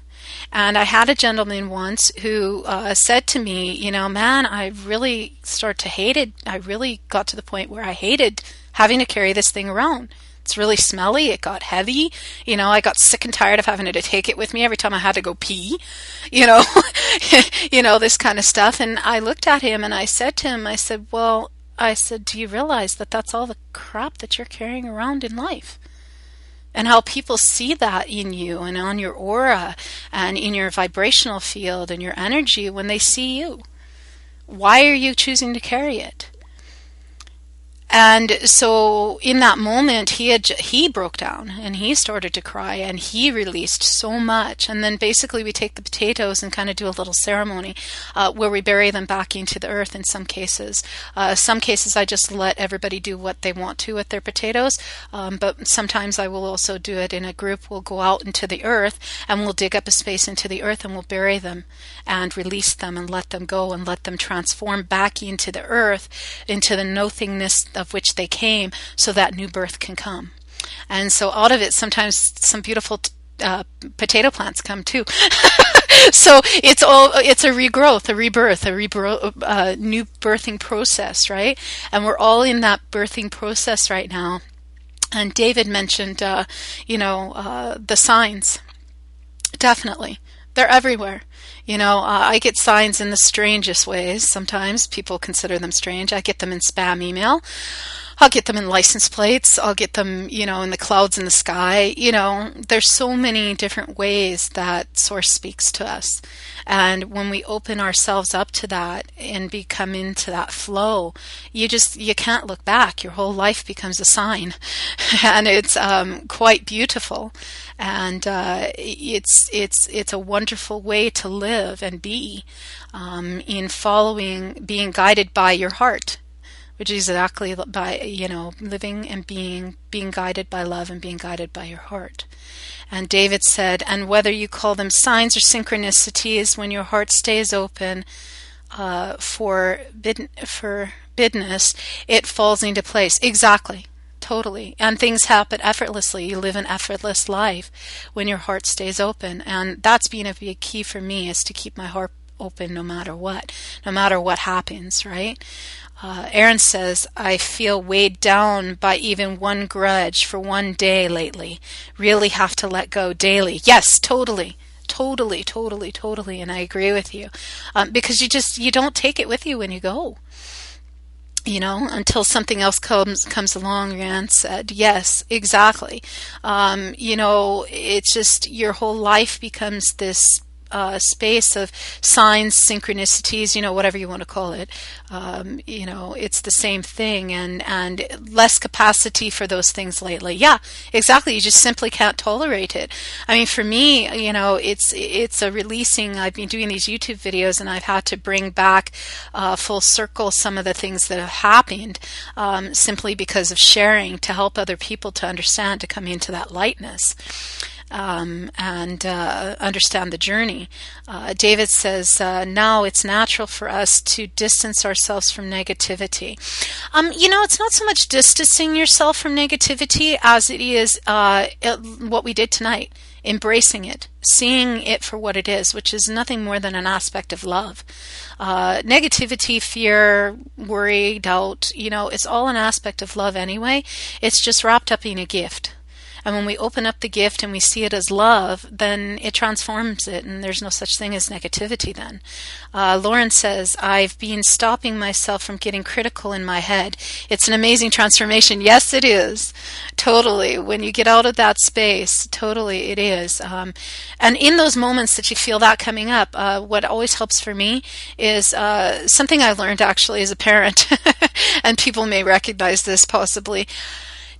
And I had a gentleman once who said to me, man, I really start to hate it. I really got to the point where I hated having to carry this thing around. It's really smelly. It got heavy. I got sick and tired of having to take it with me every time I had to go pee, this kind of stuff. And I looked at him and I said to him, do you realize that that's all the crap that you're carrying around in life? And how people see that in you and on your aura and in your vibrational field and your energy when they see you. Why are you choosing to carry it? And so in that moment, he broke down and he started to cry and he released so much. And then basically we take the potatoes and kind of do a little ceremony where we bury them back into the earth in some cases. Some cases I just let everybody do what they want to with their potatoes. But sometimes I will also do it in a group. We'll go out into the earth and we'll dig up a space into the earth and we'll bury them and release them and let them go and let them transform back into the earth, into the nothingness of which they came, so that new birth can come. And so out of it, sometimes some beautiful potato plants come too. So it's a regrowth, a rebirth, new birthing process, right? And we're all in that birthing process right now. And David mentioned, the signs. Definitely. They're everywhere. I get signs in the strangest ways. Sometimes people consider them strange. I get them in spam email. I'll get them in license plates. I'll get them, in the clouds in the sky. There's so many different ways that Source speaks to us. And when we open ourselves up to that and become into that flow, you can't look back. Your whole life becomes a sign. And it's quite beautiful. And it's a wonderful way to live and be in being guided by your heart, which is exactly by, living and being guided by love and being guided by your heart. And David said, and whether you call them signs or synchronicities, when your heart stays open for biddenness, it falls into place. Exactly. Totally. And things happen effortlessly. You live an effortless life when your heart stays open. And that's been a big key for me, is to keep my heart open no matter what happens, right? Aaron says, I feel weighed down by even one grudge for one day lately. Really have to let go daily. Yes, totally. Totally, totally, totally. And I agree with you. Because you don't take it with you when you go. Until something else comes along. Rand said, yes, exactly. It's just your whole life becomes this space of signs, synchronicities, whatever you want to call it. It's the same thing, and less capacity for those things lately. Yeah, exactly. You just simply can't tolerate it. I mean, for me, it's a releasing. I've been doing these YouTube videos, and I've had to bring back full circle some of the things that have happened, simply because of sharing, to help other people to understand, to come into that lightness. And understand the journey. David says, now it's natural for us to distance ourselves from negativity. It's not so much distancing yourself from negativity as it is what we did tonight, embracing it, seeing it for what it is, which is nothing more than an aspect of love. Negativity, fear, worry, doubt, it's all an aspect of love anyway. It's just wrapped up in a gift. And when we open up the gift and we see it as love, then it transforms it, and there's no such thing as negativity then. Lauren says, I've been stopping myself from getting critical in my head. It's an amazing transformation. Yes, it is. Totally. When you get out of that space, totally it is. And in those moments that you feel that coming up, what always helps for me is something I learned actually as a parent, and people may recognize this possibly.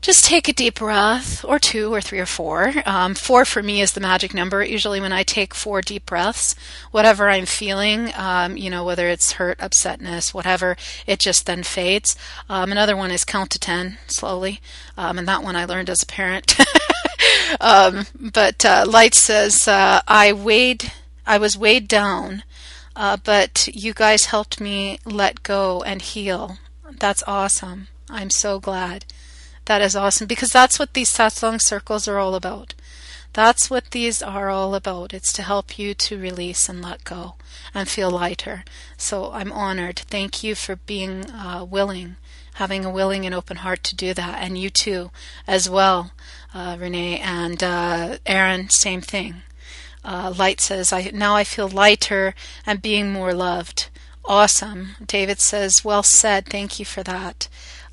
Just take a deep breath, or 2 or 3 or 4. 4 for me is the magic number. Usually when I take 4 deep breaths, whatever I'm feeling, whether it's hurt, upsetness, whatever, it just then fades. Another one is count to 10 slowly. And that one I learned as a parent. But Light says, I was weighed down, but you guys helped me let go and heal. That's awesome. I'm so glad. That is awesome, because that's what these satsang circles are all about. That's what these are all about. It's to help you to release and let go and feel lighter. So I'm honored. Thank you for being willing, having a willing and open heart to do that. And you too, as well, Renee. And Aaron, same thing. Light says, now I feel lighter and being more loved. Awesome. David says, well said. Thank you for that.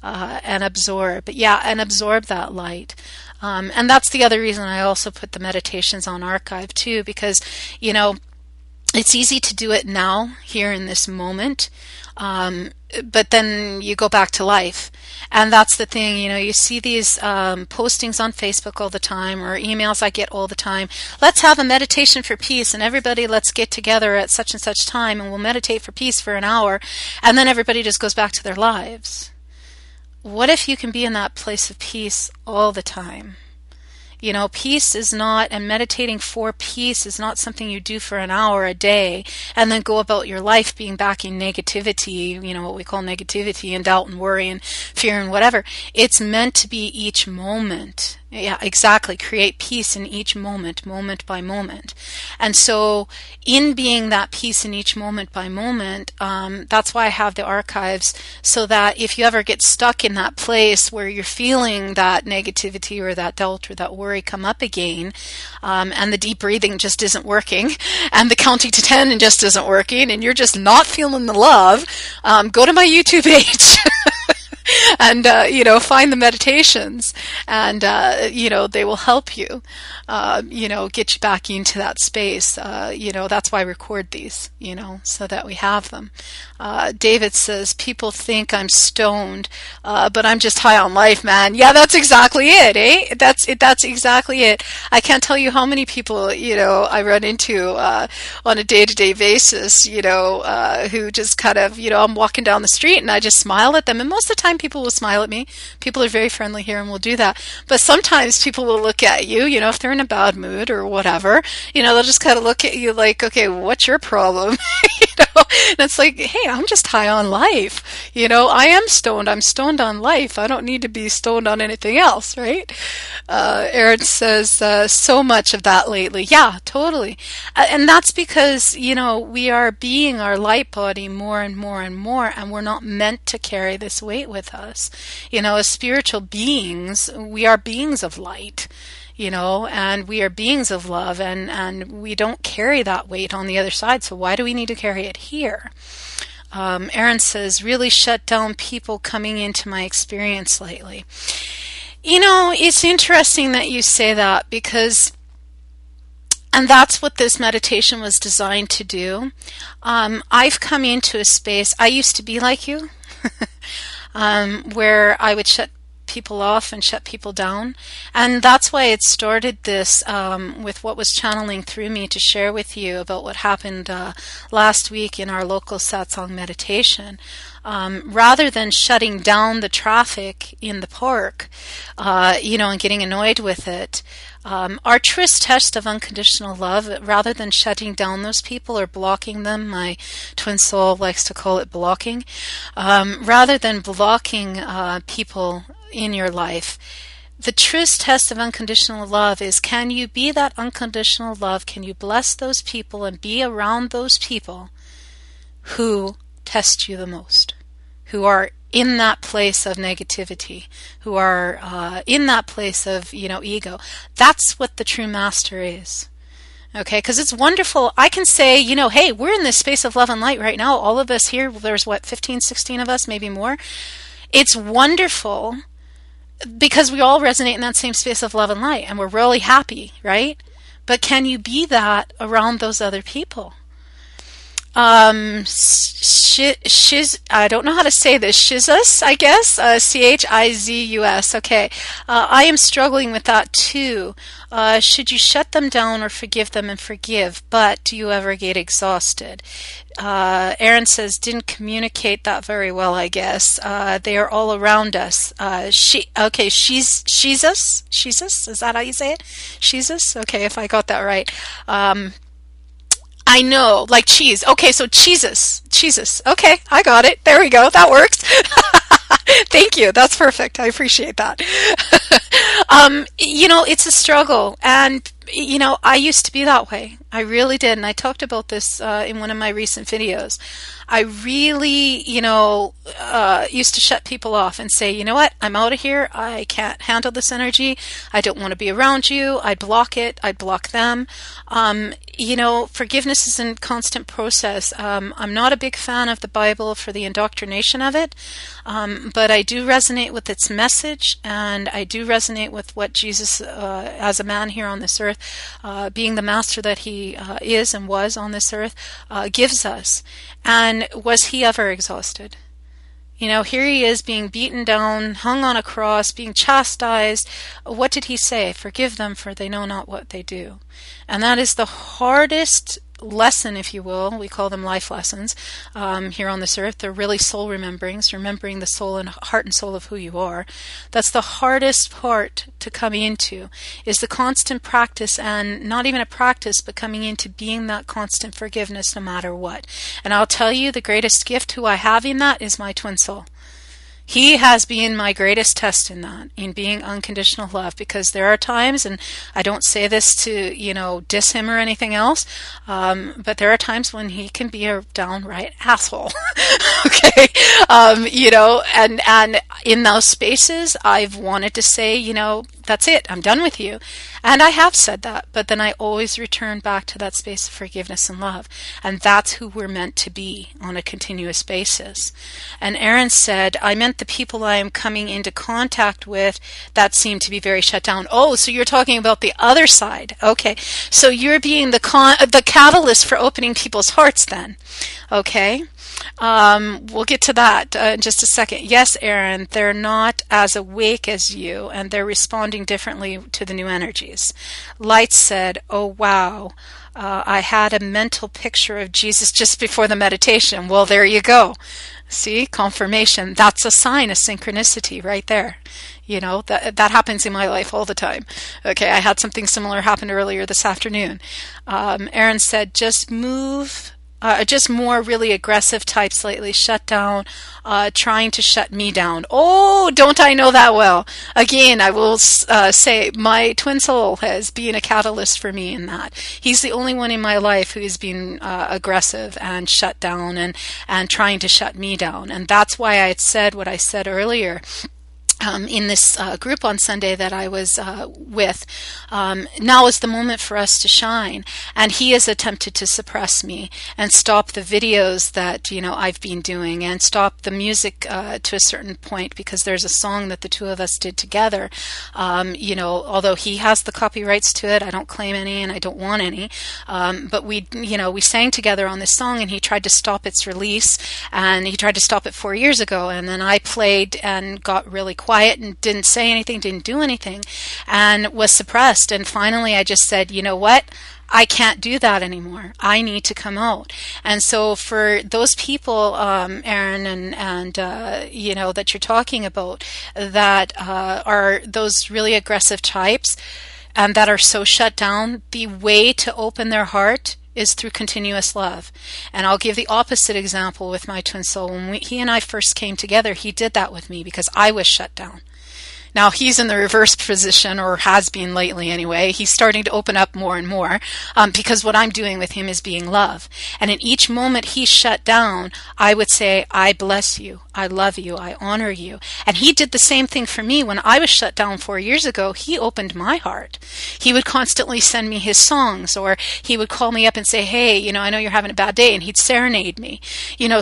And absorb. Yeah, and absorb that light. And that's the other reason I also put the meditations on archive too, because, it's easy to do it now, here in this moment. But then you go back to life. And that's the thing, you see these postings on Facebook all the time, or emails I get all the time. Let's have a meditation for peace, and everybody let's get together at such and such time, and we'll meditate for peace for an hour. And then everybody just goes back to their lives. What if you can be in that place of peace all the time? Peace is not, and meditating for peace is not something you do for an hour a day and then go about your life being back in negativity, what we call negativity and doubt and worry and fear and whatever. It's meant to be each moment. Yeah, exactly. Create peace in each moment, moment by moment. And so in being that peace in each moment by moment, that's why I have the archives, so that if you ever get stuck in that place where you're feeling that negativity or that doubt or that worry come up again, and the deep breathing just isn't working, and the counting to 10 just isn't working, and you're just not feeling the love, go to my YouTube page. And, find the meditations, and, they will help you, get you back into that space. That's why I record these, so that we have them. David says, people think I'm stoned, but I'm just high on life, man. Yeah, that's exactly it, eh? That's exactly it. I can't tell you how many people, I run into, on a day-to-day basis, who just kind of, I'm walking down the street and I just smile at them. And most of the time people will smile at me. People are very friendly here and will do that. But sometimes people will look at you, if they're in a bad mood or whatever, they'll just kind of look at you like, okay, what's your problem? And it's like, hey, I'm just high on life. I am stoned. I'm stoned on life. I don't need to be stoned on anything else, right? Aaron says, so much of that lately. Yeah, totally. And that's because, we are being our light body more and more and more, and we're not meant to carry this weight with us. As spiritual beings, we are beings of light. and we are beings of love, and we don't carry that weight on the other side. So why do we need to carry it here? Aaron says, really shut down people coming into my experience lately. It's interesting that you say that, and that's what this meditation was designed to do. I've come into a space, I used to be like you, where I would shut people off and shut people down. And that's why it started this with what was channeling through me to share with you about what happened last week in our local satsang meditation. Rather than shutting down the traffic in the park, and getting annoyed with it, our truest test of unconditional love, rather than shutting down those people or blocking them, my twin soul likes to call it blocking, rather than blocking people in your life, the truest test of unconditional love is, can you be that unconditional love? Can you bless those people and be around those people who test you the most, who are in that place of negativity, who are in that place of, ego? That's what the true master is. Okay, because it's wonderful. I can say, hey, we're in this space of love and light right now. All of us here, there's 15, 16 of us, maybe more. It's wonderful because we all resonate in that same space of love and light, and we're really happy, right? But can you be that around those other people? Shiz, I don't know how to say this. Shizus, I guess. Chizus. Okay. I am struggling with that too. Should you shut them down or forgive them and forgive? But do you ever get exhausted? Aaron says, didn't communicate that very well, I guess. They are all around us. She's us? Is that how you say it? Shezus? Okay, if I got that right. I know, like cheese. Okay, so cheeses. Okay, I got it. There we go. That works. Thank you. That's perfect. I appreciate that. It's a struggle, and I used to be that way. I really did, and I talked about this in one of my recent videos. I really, used to shut people off and say, you know what, I'm out of here. I can't handle this energy. I don't want to be around you. I'd block it. I'd block them. Forgiveness is a constant process. I'm not a big fan of the Bible for the indoctrination of it, but I do resonate with its message, and I do resonate with what Jesus, as a man here on this earth, being the master that he is and was on this earth, gives us. And was he ever exhausted? Here he is being beaten down, hung on a cross, being chastised. What did he say? Forgive them, for they know not what they do. And that is the hardest lesson, if you will. We call them life lessons here on this earth. They're really soul rememberings, remembering the soul and heart and soul of who you are. That's the hardest part to come into, is the constant practice, and not even a practice, but coming into being that constant forgiveness no matter what. And I'll tell you, the greatest gift who I have in that is my twin soul. He has been my greatest test in that, in being unconditional love, because there are times, and I don't say this to, diss him or anything else, but there are times when he can be a downright asshole. Okay. And in those spaces, I've wanted to say, that's it, I'm done with you. And I have said that, but then I always return back to that space of forgiveness and love. And that's who we're meant to be on a continuous basis. And Aaron said, I meant the people I am coming into contact with that seem to be very shut down. Oh, so you're talking about the other side. Okay. So you're being the catalyst for opening people's hearts then. Okay. We'll get to that in just a second. Yes, Aaron, they're not as awake as you, and they're responding differently to the new energies. Light said, oh, wow. I had a mental picture of Jesus just before the meditation. Well, there you go. See, confirmation. That's a sign of synchronicity right there. That happens in my life all the time. Okay, I had something similar happen earlier this afternoon. Aaron said, just more really aggressive types lately, shut down, trying to shut me down. Oh, don't I know that well? Again, I will say my twin soul has been a catalyst for me in that. He's the only one in my life who has been aggressive and shut down and trying to shut me down. And that's why I had said what I said earlier. in this group on Sunday that I was with, now is the moment for us to shine. And he has attempted to suppress me and stop the videos that, I've been doing, and stop the music to a certain point, because there's a song that the two of us did together. Although he has the copyrights to it, I don't claim any and I don't want any. But we sang together on this song, and he tried to stop its release, and he tried to stop it 4 years ago. And then I played and got really quiet and didn't say anything, didn't do anything, and was suppressed. And finally I just said, you know what? I can't do that anymore. I need to come out. And so for those people, Aaron, and that you're talking about, that are those really aggressive types and that are so shut down, the way to open their heart is through continuous love. And I'll give the opposite example with my twin soul. When he and I first came together, he did that with me because I was shut down. Now he's in the reverse position, or has been lately anyway. He's starting to open up more and more, because what I'm doing with him is being love. And in each moment he's shut down, I would say, I bless you, I love you, I honor you. And he did the same thing for me when I was shut down 4 years ago. He opened my heart. He would constantly send me his songs, or he would call me up and say, hey, I know you're having a bad day, and he'd serenade me.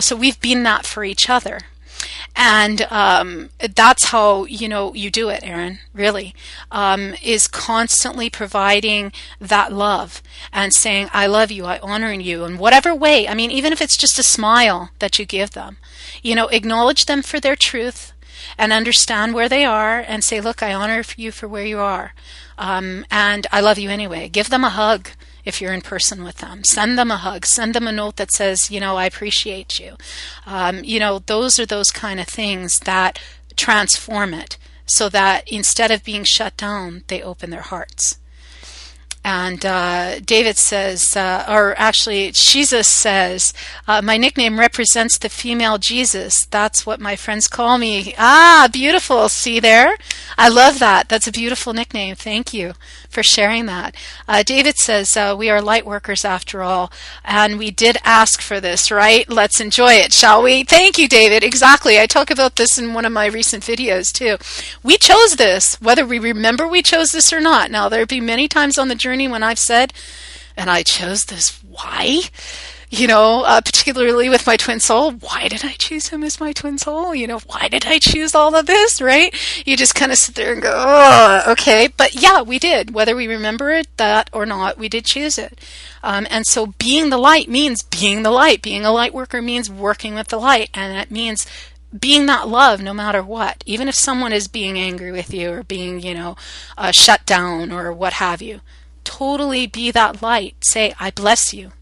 So we've been that for each other. And that's how you do it, Aaron, really, is constantly providing that love and saying, I love you, I honor you, in whatever way. I mean, even if it's just a smile that you give them, acknowledge them for their truth and understand where they are, and say, look, I honor you for where you are, and I love you anyway. Give them a hug. If you're in person with them, send them a hug, send them a note that says, I appreciate you. Those are those kind of things that transform it, so that instead of being shut down, they open their hearts. And David says, or actually Jesus says, my nickname represents the female Jesus. That's what my friends call me. Ah, beautiful. See there? I love that. That's a beautiful nickname. Thank you for sharing that. David says, we are light workers after all, and we did ask for this, right? Let's enjoy it, shall we? Thank you, David. Exactly. I talk about this in one of my recent videos too. We chose this, whether we remember we chose this or not. Now, there'll be many times on the journey when I've said, and I chose this, why? Particularly with my twin soul, why did I choose him as my twin soul? Why did I choose all of this, right? You just kind of sit there and go, oh, okay. But yeah, we did. Whether we remember it, that or not, we did choose it. And so being the light means being the light. Being a light worker means working with the light. And it means being that love no matter what. Even if someone is being angry with you, or being, shut down, or what have you. Totally be that light. Say, I bless you.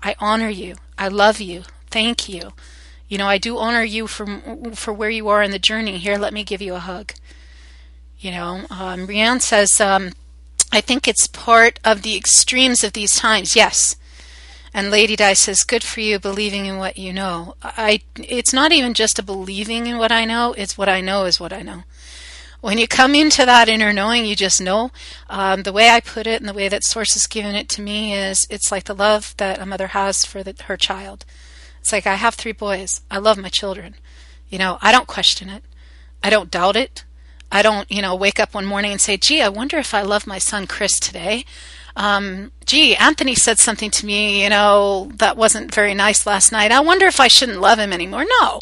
I honor you. I love you. Thank you. I do honor you for where you are in the journey. Here, let me give you a hug. Rianne says, I think it's part of the extremes of these times. Yes. And Lady Di says, good for you, believing in what you know. It's not even just a believing in what I know. It's what I know is what I know. When you come into that inner knowing, you just know. The way I put it and the way that Source has given it to me is, it's like the love that a mother has for her child. It's like, I have 3 boys. I love my children. I don't question it. I don't doubt it. I don't, wake up one morning and say, gee, I wonder if I love my son Chris today. Gee, Anthony said something to me, that wasn't very nice last night. I wonder if I shouldn't love him anymore. No.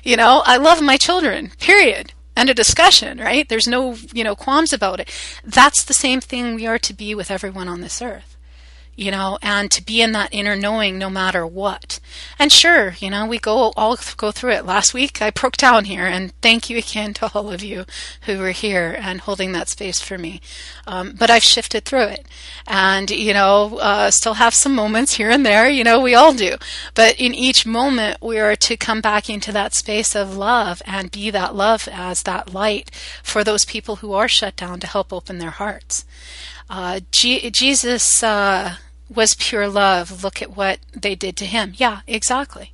I love my children, period. End of discussion, right? There's no, qualms about it. That's the same thing we are to be with everyone on this earth, and to be in that inner knowing no matter what. And sure, we all go through it. Last week I broke down here, and thank you again to all of you who were here and holding that space for me. But I've shifted through it, and, still have some moments here and there, we all do. But in each moment, we are to come back into that space of love and be that love as that light for those people who are shut down, to help open their hearts. Jesus was pure love. Look at what they did to him. Yeah, exactly.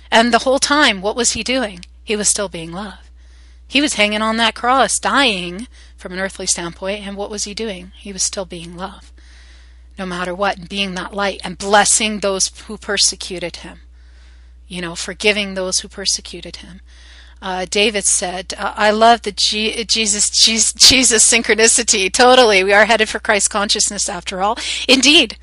And the whole time, what was he doing? He was still being love. He was hanging on that cross, dying from an earthly standpoint, and what was he doing? He was still being love, no matter what, and being that light, and blessing those who persecuted him, forgiving those who persecuted him. David said, I love the Jesus synchronicity. Totally. We are headed for Christ consciousness after all. Indeed.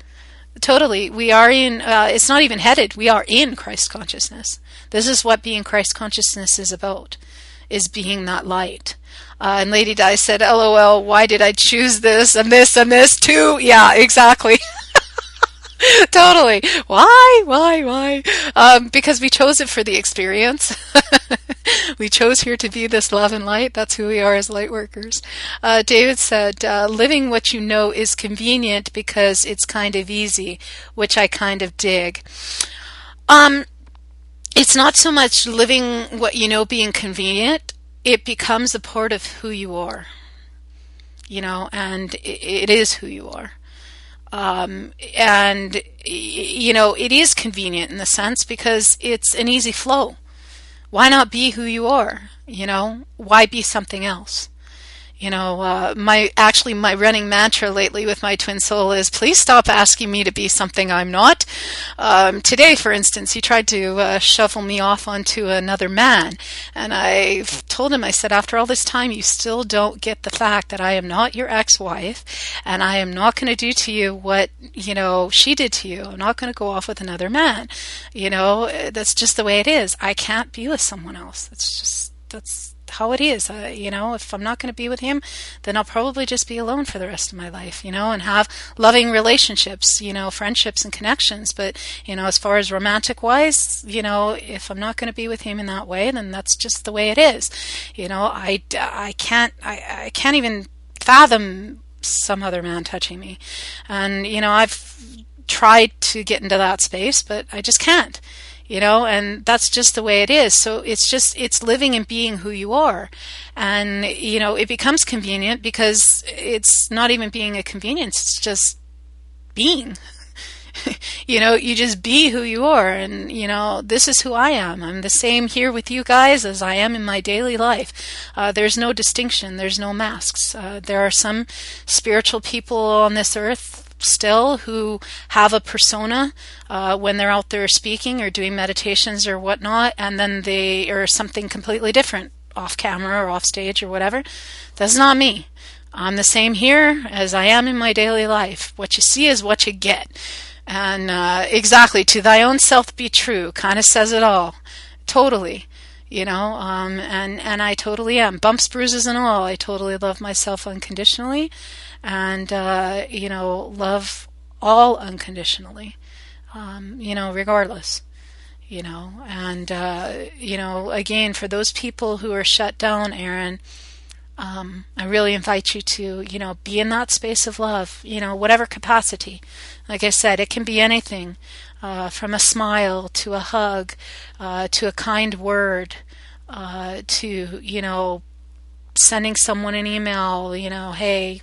Totally. We are in, it's not even headed. We are in Christ consciousness. This is what being Christ consciousness is about, is being that light. And Lady Di said, LOL, why did I choose this and this and this too? Yeah, exactly. Totally. Why? Because we chose it for the experience. We chose here to be this love and light. That's who we are as light workers. David said, living what you know is convenient because it's kind of easy, which I kind of dig. It's not so much living what you know being convenient. It becomes a part of who you are, and it is who you are. And it is convenient in the sense because it's an easy flow. Why not be who you are? Why be something else? My running mantra lately with my twin soul is, please stop asking me to be something I'm not. Today, for instance, he tried to shuffle me off onto another man. And I told him, I said, after all this time, you still don't get the fact that I am not your ex-wife, and I am not going to do to you what, she did to you. I'm not going to go off with another man. That's just the way it is. I can't be with someone else. That's how it is. If I'm not going to be with him, then I'll probably just be alone for the rest of my life, and have loving relationships, friendships and connections. But, as far as romantic wise, if I'm not going to be with him in that way, then that's just the way it is. I can't even fathom some other man touching me. And, I've tried to get into that space, but I just can't. And that's just the way it is. So it's living and being who you are. And, it becomes convenient because it's not even being a convenience. It's just being, you just be who you are. And, this is who I am. I'm the same here with you guys as I am in my daily life. There's no distinction. There's no masks. There are some spiritual people on this earth still who have a persona when they're out there speaking or doing meditations or whatnot, and then they are something completely different off camera or off stage or whatever. That's not me. I'm the same here as I am in my daily life. What you see is what you get. And exactly, to thy own self be true kind of says it all. Totally. And I totally am. Bumps, bruises, and all. I totally love myself unconditionally. And, love all unconditionally, regardless, and, again, for those people who are shut down, Aaron, I really invite you to, be in that space of love, whatever capacity. Like I said, it can be anything, from a smile to a hug, to a kind word, to, sending someone an email, hey,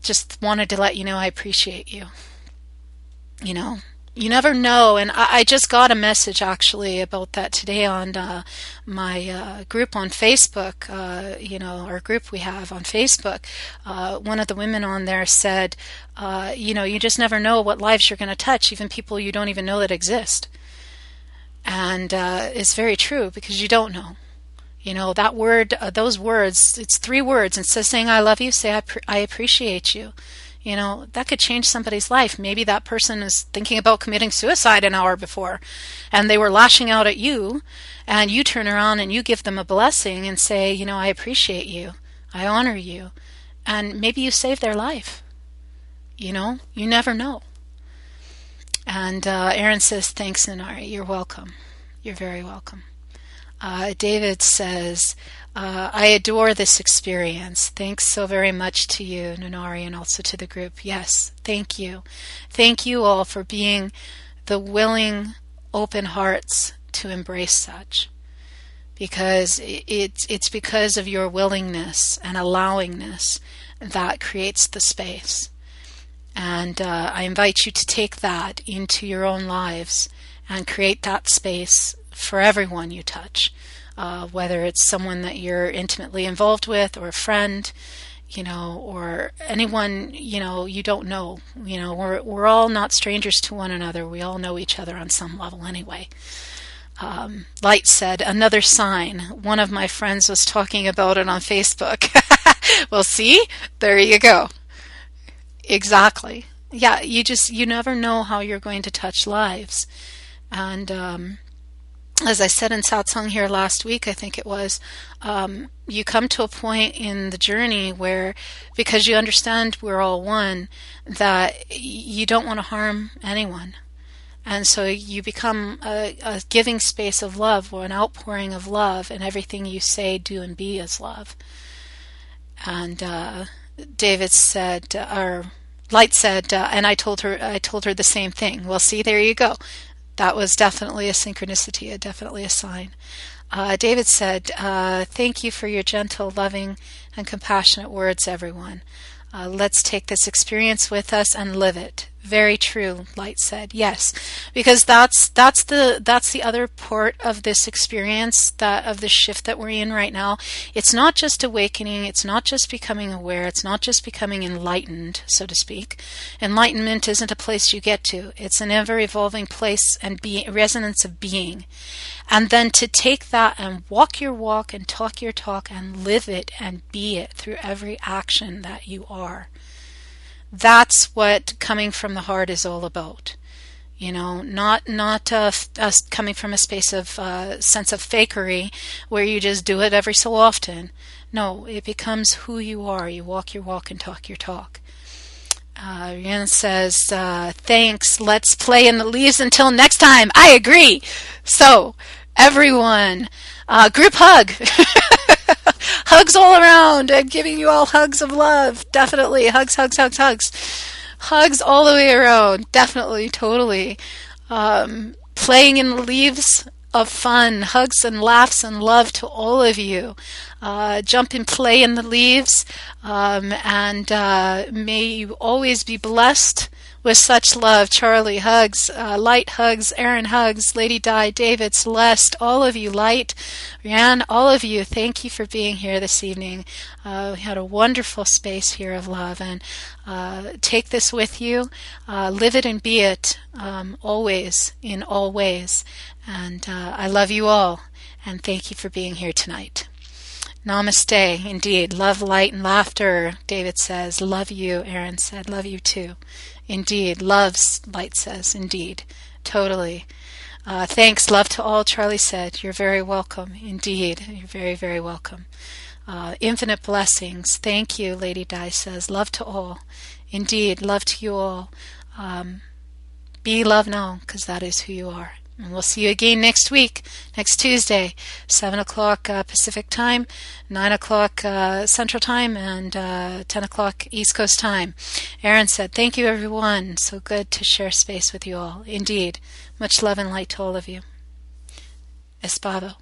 just wanted to let you know I appreciate you. You never know. And I just got a message actually about that today on my group on Facebook, our group we have on Facebook. One of the women on there said, you just never know what lives you're going to touch, even people you don't even know that exist. And it's very true because you don't know. That word, those words, it's 3 words. Instead of saying I love you, say I appreciate you. That could change somebody's life. Maybe that person is thinking about committing suicide an hour before and they were lashing out at you, and you turn around and you give them a blessing and say, I appreciate you. I honor you. And maybe you save their life. You never know. And Aaron says, thanks, Nenari. You're welcome. You're very welcome. David says, I adore this experience. Thanks so very much to you, Nenari, and also to the group. Yes, thank you. Thank you all for being the willing, open hearts to embrace such. Because it's because of your willingness and allowingness that creates the space. And I invite you to take that into your own lives and create that space for everyone you touch, whether it's someone that you're intimately involved with or a friend, or anyone, you don't know. We're all not strangers to one another. We all know each other on some level anyway. Light said, another sign. One of my friends was talking about it on Facebook. Well, see? There you go. Exactly. Yeah, you never know how you're going to touch lives. And as I said in satsang here last week, I think it was, you come to a point in the journey where, because you understand we're all one, that you don't want to harm anyone. And so you become a giving space of love, or an outpouring of love, and everything you say, do, and be is love. And David said, or Light said, and I told her the same thing. Well, see, there you go. That was definitely a synchronicity, definitely a sign. David said, thank you for your gentle, loving, and compassionate words, everyone. Let's take this experience with us and live it. Very true, Light said. Yes, because that's the other part of this experience, that of the shift that we're in right now. It's not just awakening, it's not just becoming aware, it's not just becoming enlightened, so to speak. Enlightenment isn't a place you get to. It's an ever evolving place and resonance of being. And then to take that and walk your walk and talk your talk and live it and be it through every action that you are. That's what coming from the heart is all about. You know, not us coming from a space of sense of fakery where you just do it every so often. No, it becomes who you are. You walk your walk and talk your talk. Ryan says, thanks, let's play in the leaves until next time. I agree. So, everyone, group hug. Hugs all around. I'm giving you all hugs of love. Definitely. Hugs, hugs, hugs, hugs. Hugs all the way around. Definitely, totally. Playing in the leaves of fun. Hugs and laughs and love to all of you. Jump and play in the leaves. And may you always be blessed with such love. Charlie hugs, Light hugs, Aaron hugs, Lady Di, David, Celeste, all of you, Light, Ryan, all of you, thank you for being here this evening. We had a wonderful space here of love, and take this with you, live it and be it, always, in all ways. And I love you all, and thank you for being here tonight. Namaste, indeed. Love, light, and laughter, David says. Love you, Aaron said. Love you too. Indeed. Loves, Light says. Indeed. Totally. Thanks. Love to all, Charlie said. You're very welcome. Indeed. You're very, very welcome. Infinite blessings. Thank you, Lady Di says. Love to all. Indeed. Love to you all. Be love now, because that is who you are. And we'll see you again next week, next Tuesday, 7 o'clock Pacific time, 9 o'clock Central time, and 10 o'clock East Coast time. Aaron said, thank you, everyone. So good to share space with you all. Indeed. Much love and light to all of you. Espado.